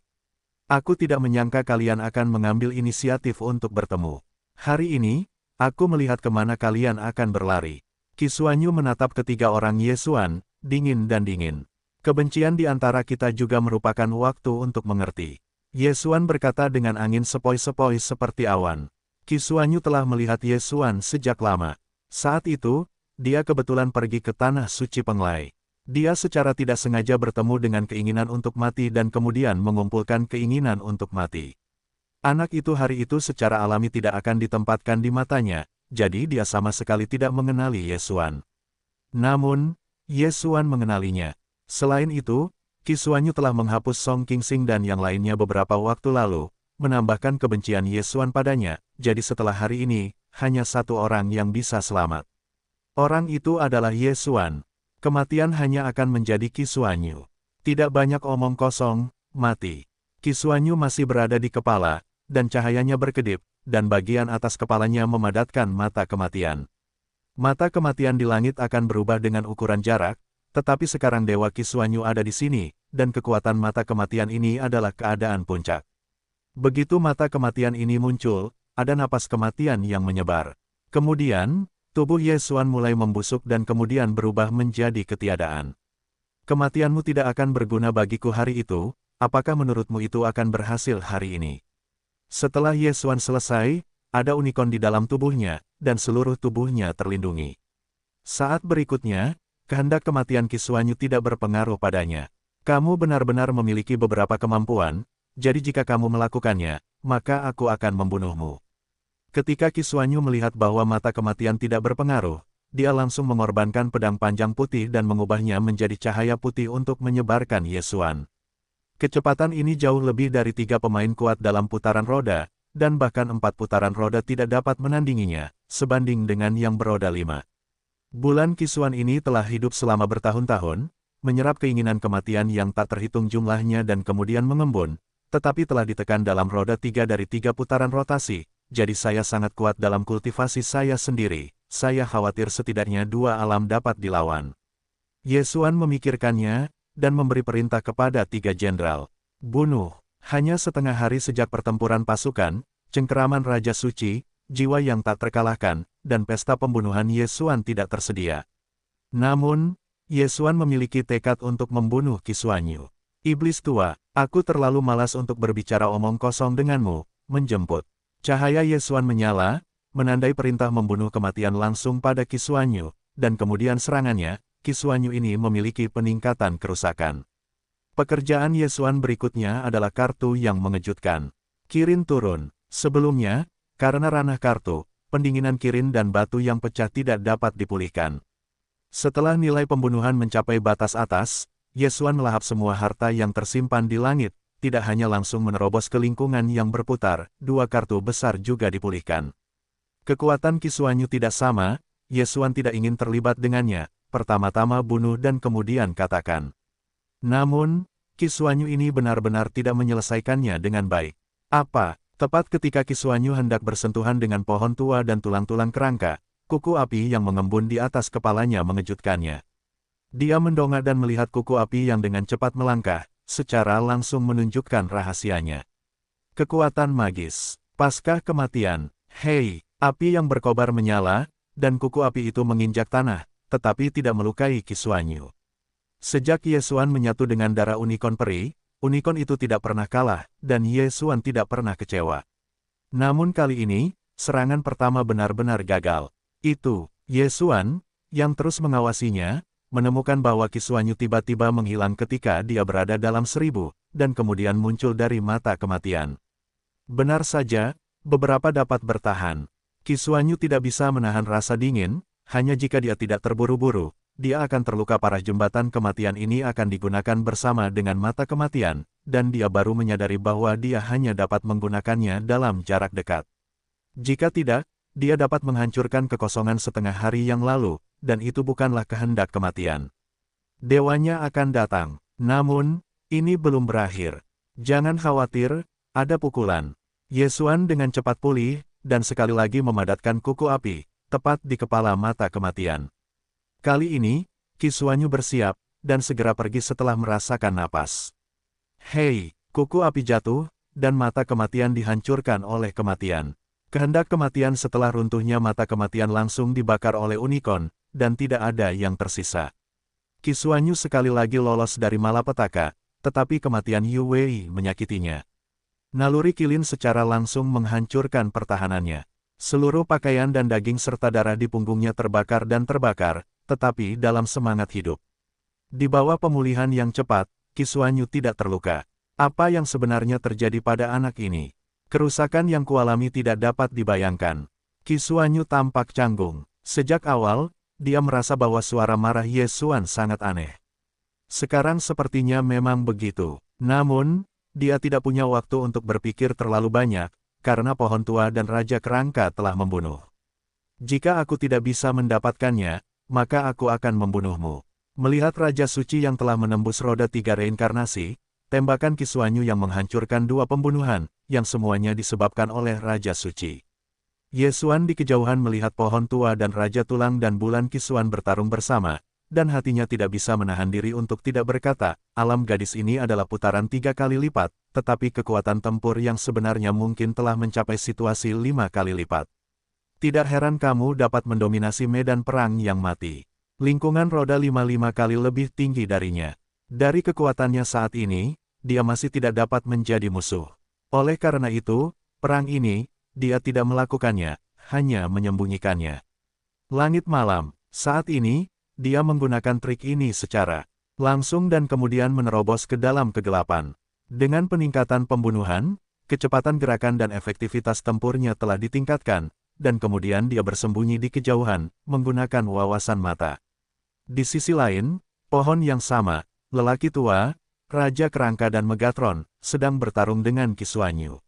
Aku tidak menyangka kalian akan mengambil inisiatif untuk bertemu. Hari ini, aku melihat kemana kalian akan berlari. Qi Xuanyu menatap ketiga orang Ye Xuan, dingin dan dingin. Kebencian di antara kita juga merupakan waktu untuk mengerti. Ye Xuan berkata dengan angin sepoi-sepoi seperti awan. Qi Xuanyu telah melihat Ye Xuan sejak lama. Saat itu, dia kebetulan pergi ke Tanah Suci Penglai. Dia secara tidak sengaja bertemu dengan keinginan untuk mati dan kemudian mengumpulkan keinginan untuk mati. Anak itu hari itu secara alami tidak akan ditempatkan di matanya, jadi dia sama sekali tidak mengenali Ye Xuan. Namun, Ye Xuan mengenalinya. Selain itu, Qi Xuanyu telah menghapus Song Qingsing dan yang lainnya beberapa waktu lalu, menambahkan kebencian Ye Xuan padanya, jadi setelah hari ini, hanya satu orang yang bisa selamat. Orang itu adalah Ye Xuan. Kematian hanya akan menjadi Qi Xuanyu. Tidak banyak omong kosong, mati. Qi Xuanyu masih berada di kepala, dan cahayanya berkedip, dan bagian atas kepalanya memadatkan mata kematian. Mata kematian di langit akan berubah dengan ukuran jarak, tetapi sekarang Dewa Qi Xuanyu ada di sini, dan kekuatan mata kematian ini adalah keadaan puncak. Begitu mata kematian ini muncul, ada napas kematian yang menyebar. Kemudian, tubuh Ye Xuan mulai membusuk dan kemudian berubah menjadi ketiadaan. Kematianmu tidak akan berguna bagiku hari itu, apakah menurutmu itu akan berhasil hari ini? Setelah Ye Xuan selesai, ada unikorn di dalam tubuhnya, dan seluruh tubuhnya terlindungi. Saat berikutnya, kehendak kematian Qi Xuanyu tidak berpengaruh padanya. Kamu benar-benar memiliki beberapa kemampuan, jadi jika kamu melakukannya, maka aku akan membunuhmu. Ketika Qi Xuanyu melihat bahwa mata kematian tidak berpengaruh, dia langsung mengorbankan pedang panjang putih dan mengubahnya menjadi cahaya putih untuk menyebarkan Ye Xuan. Kecepatan ini jauh lebih dari 3 pemain kuat dalam putaran roda, dan bahkan 4 putaran roda tidak dapat menandinginya, sebanding dengan yang beroda 5. Bulan Qi Xuan ini telah hidup selama bertahun-tahun, menyerap keinginan kematian yang tak terhitung jumlahnya dan kemudian mengembun, tetapi telah ditekan dalam roda 3 dari 3 putaran rotasi, jadi saya sangat kuat dalam kultivasi saya sendiri, saya khawatir setidaknya 2 alam dapat dilawan. Ye Xuan memikirkannya, dan memberi perintah kepada 3 jenderal. Bunuh. Hanya setengah hari sejak pertempuran pasukan, cengkeraman Raja Suci, jiwa yang tak terkalahkan, dan pesta pembunuhan Ye Xuan tidak tersedia. Namun, Ye Xuan memiliki tekad untuk membunuh Qi Xuanyu. Iblis tua, aku terlalu malas untuk berbicara omong kosong denganmu, menjemput. Cahaya Ye Xuan menyala, menandai perintah membunuh kematian langsung pada Qi Xuanyu, dan kemudian serangannya, Qi Xuanyu ini memiliki peningkatan kerusakan. Pekerjaan Ye Xuan berikutnya adalah kartu yang mengejutkan. Kirin turun. Sebelumnya, karena ranah kartu, pendinginan kirin dan batu yang pecah tidak dapat dipulihkan. Setelah nilai pembunuhan mencapai batas atas, Ye Xuan melahap semua harta yang tersimpan di langit, tidak hanya langsung menerobos ke lingkungan yang berputar, 2 kartu besar juga dipulihkan. Kekuatan Qi Xuanyu tidak sama, Ye Xuan tidak ingin terlibat dengannya, pertama-tama bunuh dan kemudian katakan. Namun, Qi Xuanyu ini benar-benar tidak menyelesaikannya dengan baik. Apa? Tepat ketika Qi Xuanyu hendak bersentuhan dengan pohon tua dan tulang-tulang kerangka, kuku api yang mengembun di atas kepalanya mengejutkannya. Dia mendongak dan melihat kuku api yang dengan cepat melangkah, secara langsung menunjukkan rahasianya. Kekuatan magis. Pasca kematian. Hei, api yang berkobar menyala, dan kuku api itu menginjak tanah, tetapi tidak melukai Qi Xuanyu. Sejak Ye Xuan menyatu dengan darah unicorn peri, unicorn itu tidak pernah kalah, dan Ye Xuan tidak pernah kecewa. Namun kali ini, serangan pertama benar-benar gagal. Itu, Ye Xuan, yang terus mengawasinya, menemukan bahwa Qi Xuanyu tiba-tiba menghilang ketika dia berada dalam 1000, dan kemudian muncul dari mata kematian. Benar saja, beberapa dapat bertahan. Qi Xuanyu tidak bisa menahan rasa dingin, hanya jika dia tidak terburu-buru. Dia akan terluka parah. Jembatan kematian ini akan digunakan bersama dengan mata kematian, dan dia baru menyadari bahwa dia hanya dapat menggunakannya dalam jarak dekat. Jika tidak, dia dapat menghancurkan kekosongan setengah hari yang lalu, dan itu bukanlah kehendak kematian. Dewanya akan datang. Namun, ini belum berakhir. Jangan khawatir, ada pukulan. Ye Xuan dengan cepat pulih, dan sekali lagi memadatkan kuku api, tepat di kepala mata kematian. Kali ini, Qi Xuanyu bersiap, dan segera pergi setelah merasakan napas. Hei, kuku api jatuh, dan mata kematian dihancurkan oleh kematian. Kehendak kematian setelah runtuhnya mata kematian langsung dibakar oleh unicorn, dan tidak ada yang tersisa. Qi Xuanyu sekali lagi lolos dari malapetaka, tetapi kematian Yu Wei menyakitinya. Naluri kilin secara langsung menghancurkan pertahanannya. Seluruh pakaian dan daging serta darah di punggungnya terbakar dan terbakar, tetapi dalam semangat hidup. Di bawah pemulihan yang cepat, Qi Xuanyu tidak terluka. Apa yang sebenarnya terjadi pada anak ini? Kerusakan yang kualami tidak dapat dibayangkan. Qi Xuanyu tampak canggung. Sejak awal, dia merasa bahwa suara marah Ye Xuan sangat aneh. Sekarang sepertinya memang begitu. Namun, dia tidak punya waktu untuk berpikir terlalu banyak, karena pohon tua dan Raja Kerangka telah membunuh. Jika aku tidak bisa mendapatkannya, maka aku akan membunuhmu. Melihat Raja Suci yang telah menembus roda 3 reinkarnasi, tembakan Qi Xuanyu yang menghancurkan 2 pembunuhan, yang semuanya disebabkan oleh Raja Suci. Ye Xuan di kejauhan melihat pohon tua dan Raja Tulang dan Bulan Qi Xuan bertarung bersama, dan hatinya tidak bisa menahan diri untuk tidak berkata, alam gadis ini adalah putaran 3 kali lipat, tetapi kekuatan tempur yang sebenarnya mungkin telah mencapai situasi 5 kali lipat. Tidak heran kamu dapat mendominasi medan perang yang mati. Lingkungan roda 55 kali lebih tinggi darinya. Dari kekuatannya saat ini, dia masih tidak dapat menjadi musuh. Oleh karena itu, perang ini, dia tidak melakukannya, hanya menyembunyikannya. Langit malam, saat ini, dia menggunakan trik ini secara langsung dan kemudian menerobos ke dalam kegelapan. Dengan peningkatan pembunuhan, kecepatan gerakan dan efektivitas tempurnya telah ditingkatkan, dan kemudian dia bersembunyi di kejauhan, menggunakan wawasan mata. Di sisi lain, pohon yang sama, lelaki tua, Raja Kerangka dan Megatron, sedang bertarung dengan Qi Xuanyu.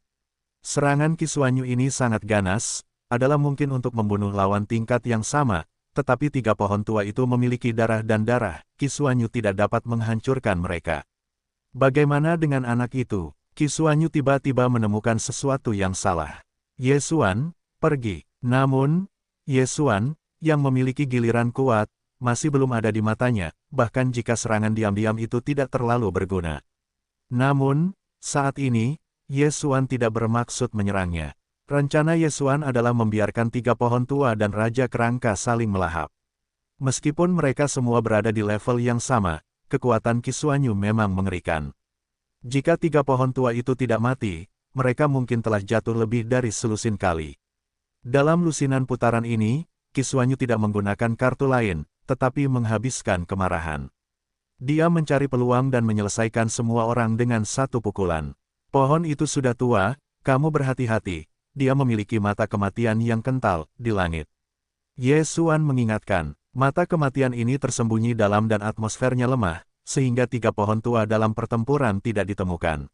Serangan Qi Xuanyu ini sangat ganas, adalah mungkin untuk membunuh lawan tingkat yang sama, tetapi tiga pohon tua itu memiliki darah dan darah, Qisuanyu tidak dapat menghancurkan mereka. Bagaimana dengan anak itu? Qisuanyu tiba-tiba menemukan sesuatu yang salah. Ye Xuan, pergi. Namun, Ye Xuan, yang memiliki giliran kuat, masih belum ada di matanya, bahkan jika serangan diam-diam itu tidak terlalu berguna. Namun, saat ini, Ye Xuan tidak bermaksud menyerangnya. Rencana Ye Xuan adalah membiarkan tiga pohon tua dan Raja Kerangka saling melahap. Meskipun mereka semua berada di level yang sama, kekuatan Qisuanyu memang mengerikan. Jika tiga pohon tua itu tidak mati, mereka mungkin telah jatuh lebih dari selusin kali. Dalam lusinan putaran ini, Qisuanyu tidak menggunakan kartu lain, tetapi menghabiskan kemarahan. Dia mencari peluang dan menyelesaikan semua orang dengan satu pukulan. Pohon itu sudah tua, kamu berhati-hati. Dia memiliki mata kematian yang kental di langit. Ye Xuan mengingatkan, mata kematian ini tersembunyi dalam dan atmosfernya lemah, sehingga tiga pohon tua dalam pertempuran tidak ditemukan.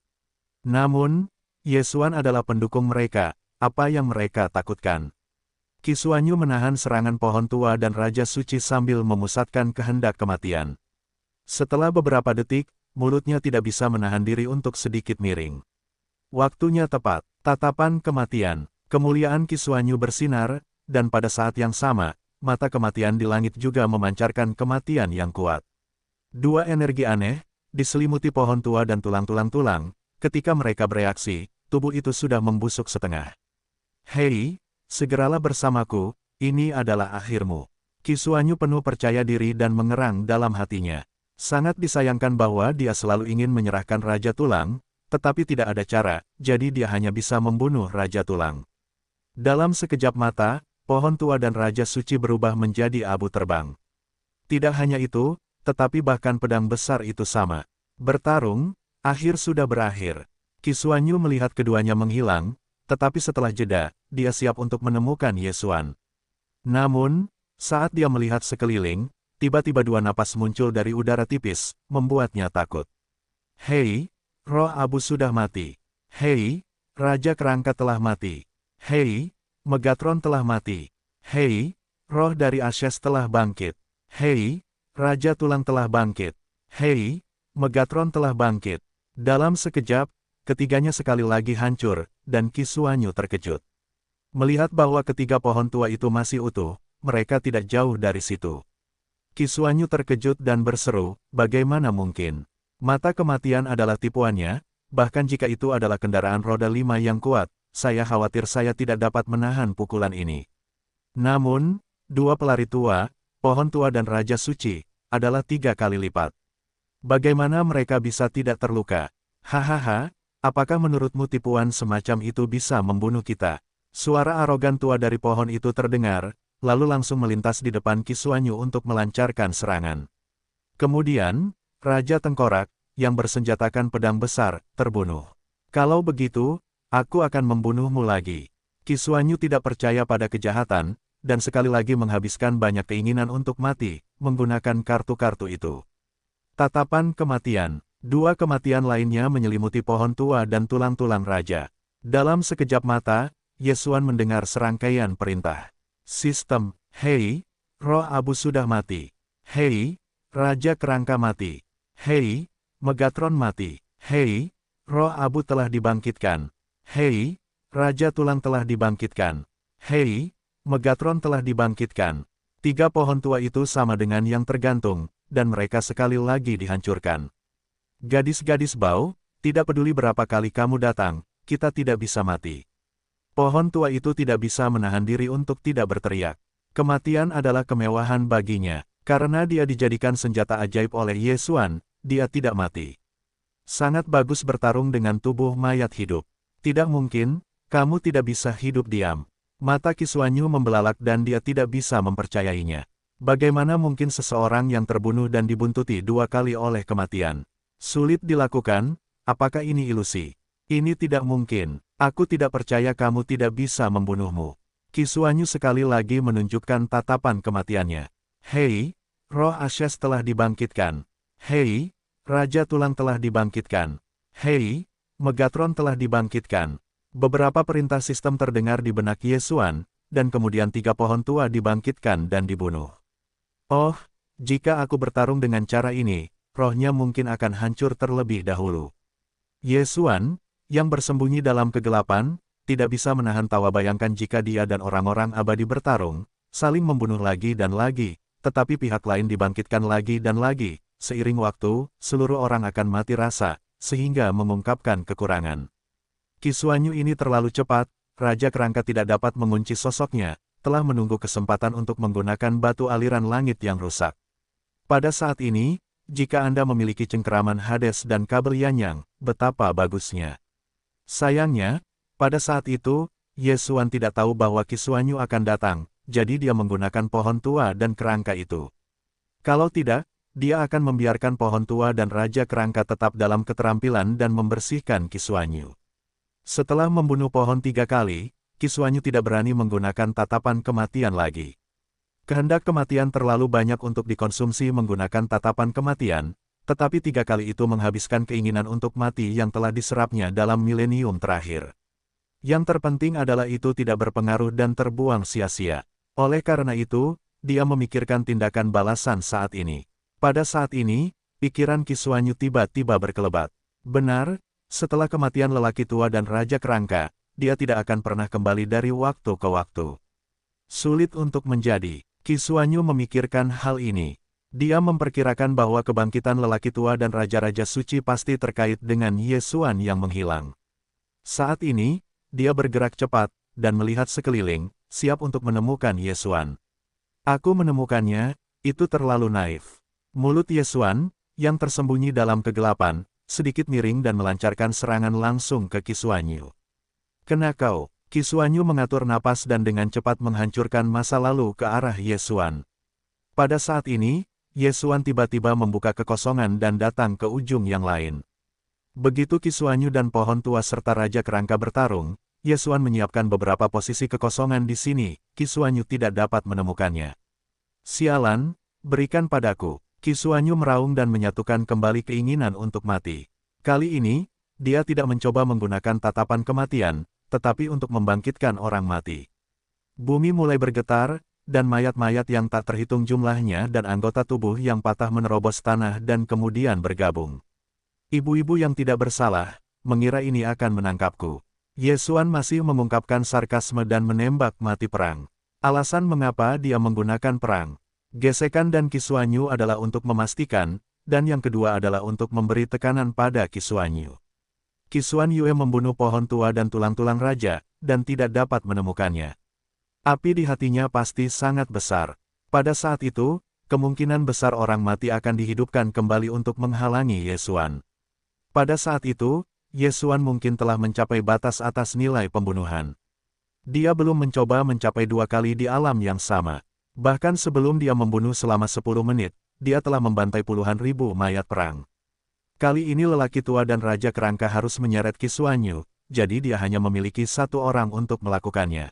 Namun, Ye Xuan adalah pendukung mereka, apa yang mereka takutkan. Qisuanyu menahan serangan pohon tua dan Raja Suci sambil memusatkan kehendak kematian. Setelah beberapa detik, mulutnya tidak bisa menahan diri untuk sedikit miring. Waktunya tepat. Tatapan kematian, kemuliaan Qisuanyu bersinar, dan pada saat yang sama, mata kematian di langit juga memancarkan kematian yang kuat. Dua energi aneh, diselimuti pohon tua dan tulang-tulang tulang, ketika mereka bereaksi, tubuh itu sudah membusuk setengah. Hei, segeralah bersamaku, ini adalah akhirmu. Qisuanyu penuh percaya diri dan mengerang dalam hatinya. Sangat disayangkan bahwa dia selalu ingin menyerahkan Raja Tulang, tetapi tidak ada cara, jadi dia hanya bisa membunuh Raja Tulang. Dalam sekejap mata, pohon tua dan Raja Suci berubah menjadi abu terbang. Tidak hanya itu, tetapi bahkan pedang besar itu sama. Bertarung, akhir sudah berakhir. Qisuanyu melihat keduanya menghilang, tetapi setelah jeda, dia siap untuk menemukan Ye Xuan. Namun, saat dia melihat sekeliling, tiba-tiba dua napas muncul dari udara tipis, membuatnya takut. Hei! Roh abu sudah mati. Hei, Raja Kerangka telah mati. Hei, Megatron telah mati. Hei, roh dari Ashes telah bangkit. Hei, Raja Tulang telah bangkit. Hei, Megatron telah bangkit. Dalam sekejap, ketiganya sekali lagi hancur, dan Qisuanyu terkejut. Melihat bahwa ketiga pohon tua itu masih utuh, mereka tidak jauh dari situ. Qisuanyu terkejut dan berseru, bagaimana mungkin? Mata kematian adalah tipuannya, bahkan jika itu adalah kendaraan roda 5 yang kuat, saya khawatir saya tidak dapat menahan pukulan ini. Namun, dua pelari tua, pohon tua dan Raja Suci, adalah 3 kali lipat. Bagaimana mereka bisa tidak terluka? Hahaha, apakah menurutmu tipuan semacam itu bisa membunuh kita? Suara arogan tua dari pohon itu terdengar, lalu langsung melintas di depan Qisuanyu untuk melancarkan serangan. Kemudian, Raja Tengkorak, yang bersenjatakan pedang besar, terbunuh. Kalau begitu, aku akan membunuhmu lagi. Qisuanyu tidak percaya pada kejahatan, dan sekali lagi menghabiskan banyak keinginan untuk mati, menggunakan kartu-kartu itu. Tatapan kematian. Dua kematian lainnya menyelimuti pohon tua dan tulang-tulang raja. Dalam sekejap mata, Ye Xuan mendengar serangkaian perintah. Sistem, hei, roh abu sudah mati. Hei, Raja Kerangka mati. Hei, Megatron mati. Hei, roh abu telah dibangkitkan. Hei, Raja Tulang telah dibangkitkan. Hei, Megatron telah dibangkitkan. 3 pohon tua itu sama dengan yang tergantung, dan mereka sekali lagi dihancurkan. Gadis-gadis bau, tidak peduli berapa kali kamu datang, kita tidak bisa mati. Pohon tua itu tidak bisa menahan diri untuk tidak berteriak. Kematian adalah kemewahan baginya, karena dia dijadikan senjata ajaib oleh Ye Xuan. Dia tidak mati. Sangat bagus bertarung dengan tubuh mayat hidup. Tidak mungkin, kamu tidak bisa hidup diam. Mata Qisuanyu membelalak dan dia tidak bisa mempercayainya. Bagaimana mungkin seseorang yang terbunuh dan dibuntuti 2 kali oleh kematian? Sulit dilakukan, apakah ini ilusi? Ini tidak mungkin. Aku tidak percaya kamu tidak bisa membunuhmu. Qisuanyu sekali lagi menunjukkan tatapan kematiannya. Hei, roh Ashes telah dibangkitkan. Hei, Raja Tulang telah dibangkitkan. Hei, Megatron telah dibangkitkan. Beberapa perintah sistem terdengar di benak Ye Xuan, dan kemudian 3 pohon tua dibangkitkan dan dibunuh. Oh, jika aku bertarung dengan cara ini, rohnya mungkin akan hancur terlebih dahulu. Ye Xuan, yang bersembunyi dalam kegelapan, tidak bisa menahan tawa. Bayangkan jika dia dan orang-orang abadi bertarung, saling membunuh lagi dan lagi, tetapi pihak lain dibangkitkan lagi dan lagi. Seiring waktu, seluruh orang akan mati rasa, sehingga mengungkapkan kekurangan. Qi Xuanyu ini terlalu cepat, Raja Kerangka tidak dapat mengunci sosoknya, telah menunggu kesempatan untuk menggunakan batu aliran langit yang rusak. Pada saat ini, jika Anda memiliki cengkeraman Hades dan kabel Yanyang, betapa bagusnya. Sayangnya, pada saat itu, Ye Xuan tidak tahu bahwa Qi Xuanyu akan datang, jadi dia menggunakan pohon tua dan kerangka itu. Kalau tidak, dia akan membiarkan pohon tua dan Raja Kerangka tetap dalam keterampilan dan membersihkan Qi Xuanyu. Setelah membunuh pohon 3 kali, Qi Xuanyu tidak berani menggunakan tatapan kematian lagi. Kehendak kematian terlalu banyak untuk dikonsumsi menggunakan tatapan kematian, tetapi 3 kali itu menghabiskan keinginan untuk mati yang telah diserapnya dalam milenium terakhir. Yang terpenting adalah itu tidak berpengaruh dan terbuang sia-sia. Oleh karena itu, dia memikirkan tindakan balasan saat ini. Pada saat ini, pikiran Qi Xuanyu tiba-tiba berkelebat. Benar, setelah kematian lelaki tua dan Raja Kerangka, dia tidak akan pernah kembali dari waktu ke waktu. Sulit untuk menjadi. Qi Xuanyu memikirkan hal ini. Dia memperkirakan bahwa kebangkitan lelaki tua dan Raja-Raja Suci pasti terkait dengan Ye Xuan yang menghilang. Saat ini, dia bergerak cepat, dan melihat sekeliling, siap untuk menemukan Ye Xuan. Aku menemukannya, itu terlalu naif. Mulut Ye Xuan, yang tersembunyi dalam kegelapan, sedikit miring dan melancarkan serangan langsung ke Qi Xuanyu. Kena kau. Qi Xuanyu mengatur napas dan dengan cepat menghancurkan masa lalu ke arah Ye Xuan. Pada saat ini, Ye Xuan tiba-tiba membuka kekosongan dan datang ke ujung yang lain. Begitu Qi Xuanyu dan pohon tua serta Raja Kerangka bertarung, Ye Xuan menyiapkan beberapa posisi kekosongan di sini, Qi Xuanyu tidak dapat menemukannya. Sialan, berikan padaku. Qi Xuanyu meraung dan menyatukan kembali keinginan untuk mati. Kali ini, dia tidak mencoba menggunakan tatapan kematian, tetapi untuk membangkitkan orang mati. Bumi mulai bergetar, dan mayat-mayat yang tak terhitung jumlahnya dan anggota tubuh yang patah menerobos tanah dan kemudian bergabung. Ibu-ibu yang tidak bersalah, mengira ini akan menangkapku. Ye Xuan masih mengungkapkan sarkasme dan menembak mati perang. Alasan mengapa dia menggunakan perang. Gesekan dan Qi Xuanyu adalah untuk memastikan, dan yang kedua adalah untuk memberi tekanan pada Qi Xuanyu. Qi Xuanyu membunuh pohon tua dan tulang-tulang raja, dan tidak dapat menemukannya. Api di hatinya pasti sangat besar. Pada saat itu, kemungkinan besar orang mati akan dihidupkan kembali untuk menghalangi Ye Xuan. Pada saat itu, Ye Xuan mungkin telah mencapai batas atas nilai pembunuhan. Dia belum mencoba mencapai 2 kali di alam yang sama. Bahkan sebelum dia membunuh selama 10 menit, dia telah membantai puluhan ribu mayat perang. Kali ini lelaki tua dan Raja Kerangka harus menyeret Qi Xuanyu, jadi dia hanya memiliki 1 orang untuk melakukannya.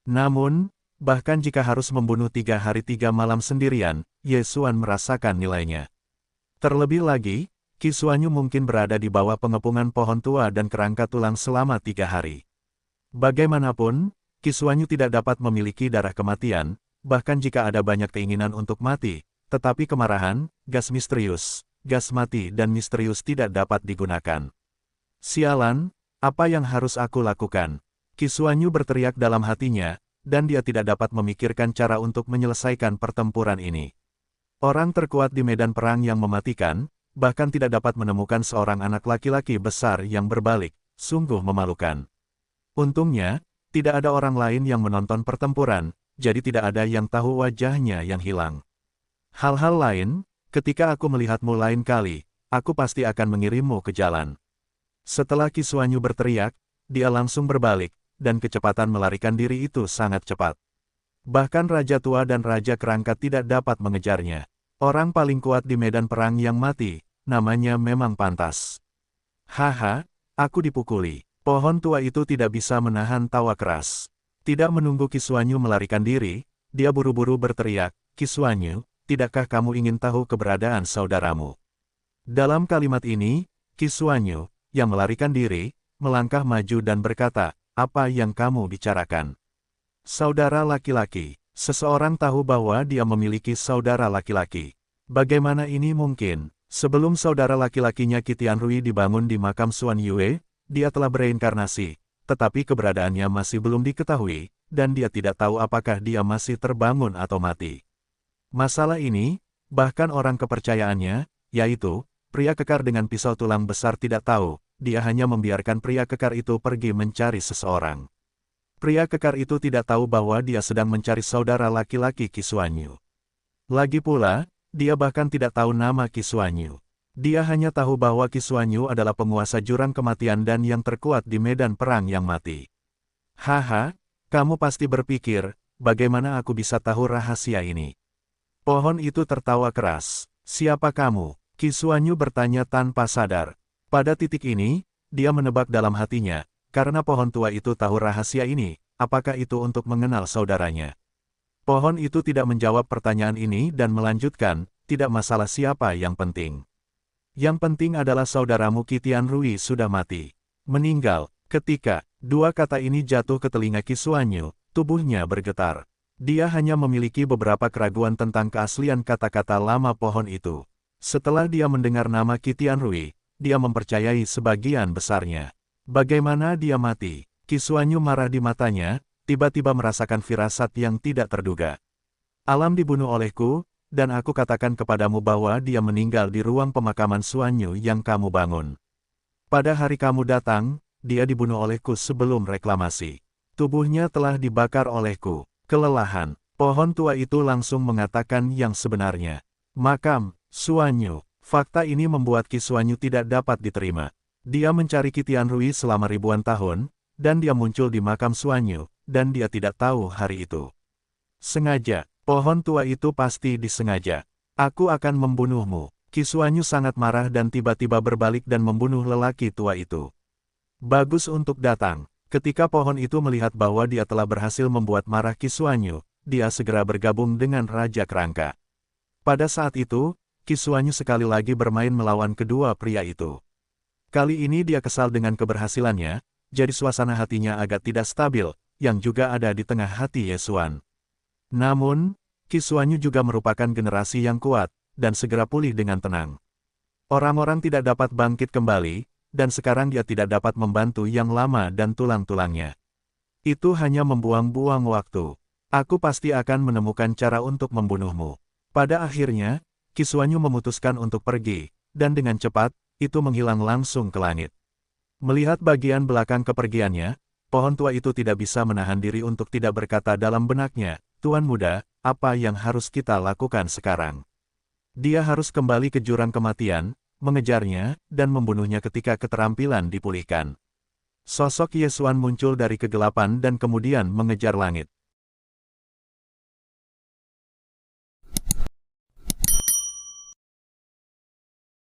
Namun, bahkan jika harus membunuh 3 hari 3 malam sendirian, Ye Xuan merasakan nilainya. Terlebih lagi, Qi Xuanyu mungkin berada di bawah pengepungan pohon tua dan kerangka tulang selama 3 hari. Bagaimanapun, Qi Xuanyu tidak dapat memiliki darah kematian, bahkan jika ada banyak keinginan untuk mati, tetapi kemarahan, gas misterius, gas mati dan misterius tidak dapat digunakan. Sialan, apa yang harus aku lakukan? Qi Xuanyu berteriak dalam hatinya, dan dia tidak dapat memikirkan cara untuk menyelesaikan pertempuran ini. Orang terkuat di medan perang yang mematikan, bahkan tidak dapat menemukan seorang anak laki-laki besar yang berbalik, sungguh memalukan. Untungnya, tidak ada orang lain yang menonton pertempuran, jadi tidak ada yang tahu wajahnya yang hilang. Hal-hal lain, ketika aku melihatmu lain kali, aku pasti akan mengirimmu ke jalan. Setelah Qi Xuanyu berteriak, dia langsung berbalik, dan kecepatan melarikan diri itu sangat cepat. Bahkan Raja Tua dan Raja Kerangka tidak dapat mengejarnya. Orang paling kuat di medan perang yang mati, namanya memang pantas. Haha, aku dipukuli. Pohon tua itu tidak bisa menahan tawa keras. Tidak menunggu Qi Xuanyu melarikan diri, dia buru-buru berteriak, Qi Xuanyu, tidakkah kamu ingin tahu keberadaan saudaramu? Dalam kalimat ini, Qi Xuanyu, yang melarikan diri, melangkah maju dan berkata, apa yang kamu bicarakan? Saudara laki-laki. Seseorang tahu bahwa dia memiliki saudara laki-laki. Bagaimana ini mungkin? Sebelum saudara laki-lakinya Qi Tianrui dibangun di makam Xuan Yue, dia telah bereinkarnasi, tetapi keberadaannya masih belum diketahui, dan dia tidak tahu apakah dia masih terbangun atau mati. Masalah ini, bahkan orang kepercayaannya, yaitu pria kekar dengan pisau tulang besar tidak tahu, dia hanya membiarkan pria kekar itu pergi mencari seseorang. Pria kekar itu tidak tahu bahwa dia sedang mencari saudara laki-laki Qi Xuanyu. Lagi pula, dia bahkan tidak tahu nama Qi Xuanyu. Dia hanya tahu bahwa Qi Xuanyu adalah penguasa jurang kematian dan yang terkuat di medan perang yang mati. Haha, kamu pasti berpikir, bagaimana aku bisa tahu rahasia ini? Pohon itu tertawa keras. Siapa kamu? Qi Xuanyu bertanya tanpa sadar. Pada titik ini, dia menebak dalam hatinya, karena pohon tua itu tahu rahasia ini, apakah itu untuk mengenal saudaranya? Pohon itu tidak menjawab pertanyaan ini dan melanjutkan, tidak masalah siapa yang penting. Yang penting adalah saudaramu Qi Tianrui sudah mati. Meninggal. Ketika dua kata ini jatuh ke telinga Qi Xuanyu, tubuhnya bergetar. Dia hanya memiliki beberapa keraguan tentang keaslian kata-kata lama pohon itu. Setelah dia mendengar nama Qi Tianrui, dia mempercayai sebagian besarnya. Bagaimana dia mati? Qi Xuanyu marah di matanya, tiba-tiba merasakan firasat yang tidak terduga. Alam dibunuh olehku, dan aku katakan kepadamu bahwa dia meninggal di ruang pemakaman Xuanyu yang kamu bangun. Pada hari kamu datang, dia dibunuh olehku sebelum reklamasi. Tubuhnya telah dibakar olehku. Kelelahan, pohon tua itu langsung mengatakan yang sebenarnya. Makam, Xuanyu. Fakta ini membuat Qi Xuanyu tidak dapat diterima. Dia mencari Qi Tianrui selama ribuan tahun, dan dia muncul di makam Xuanyu, dan dia tidak tahu hari itu. Sengaja, pohon tua itu pasti disengaja. Aku akan membunuhmu. Qi Xuanyu sangat marah dan tiba-tiba berbalik dan membunuh lelaki tua itu. Bagus untuk datang. Ketika pohon itu melihat bahwa dia telah berhasil membuat marah Qi Xuanyu, dia segera bergabung dengan Raja Kerangka. Pada saat itu, Qi Xuanyu sekali lagi bermain melawan kedua pria itu. Kali ini dia kesal dengan keberhasilannya, jadi suasana hatinya agak tidak stabil, yang juga ada di tengah hati Ye Xuan. Namun, Qi Xuanyu juga merupakan generasi yang kuat, dan segera pulih dengan tenang. Orang-orang tidak dapat bangkit kembali, dan sekarang dia tidak dapat membantu yang lama dan tulang-tulangnya. Itu hanya membuang-buang waktu. Aku pasti akan menemukan cara untuk membunuhmu. Pada akhirnya, Qi Xuanyu memutuskan untuk pergi, dan dengan cepat, itu menghilang langsung ke langit. Melihat bagian belakang kepergiannya, pohon tua itu tidak bisa menahan diri untuk tidak berkata dalam benaknya, Tuan muda, apa yang harus kita lakukan sekarang? Dia harus kembali ke jurang kematian, mengejarnya, dan membunuhnya ketika keterampilan dipulihkan. Sosok Ye Xuan muncul dari kegelapan dan kemudian mengejar langit.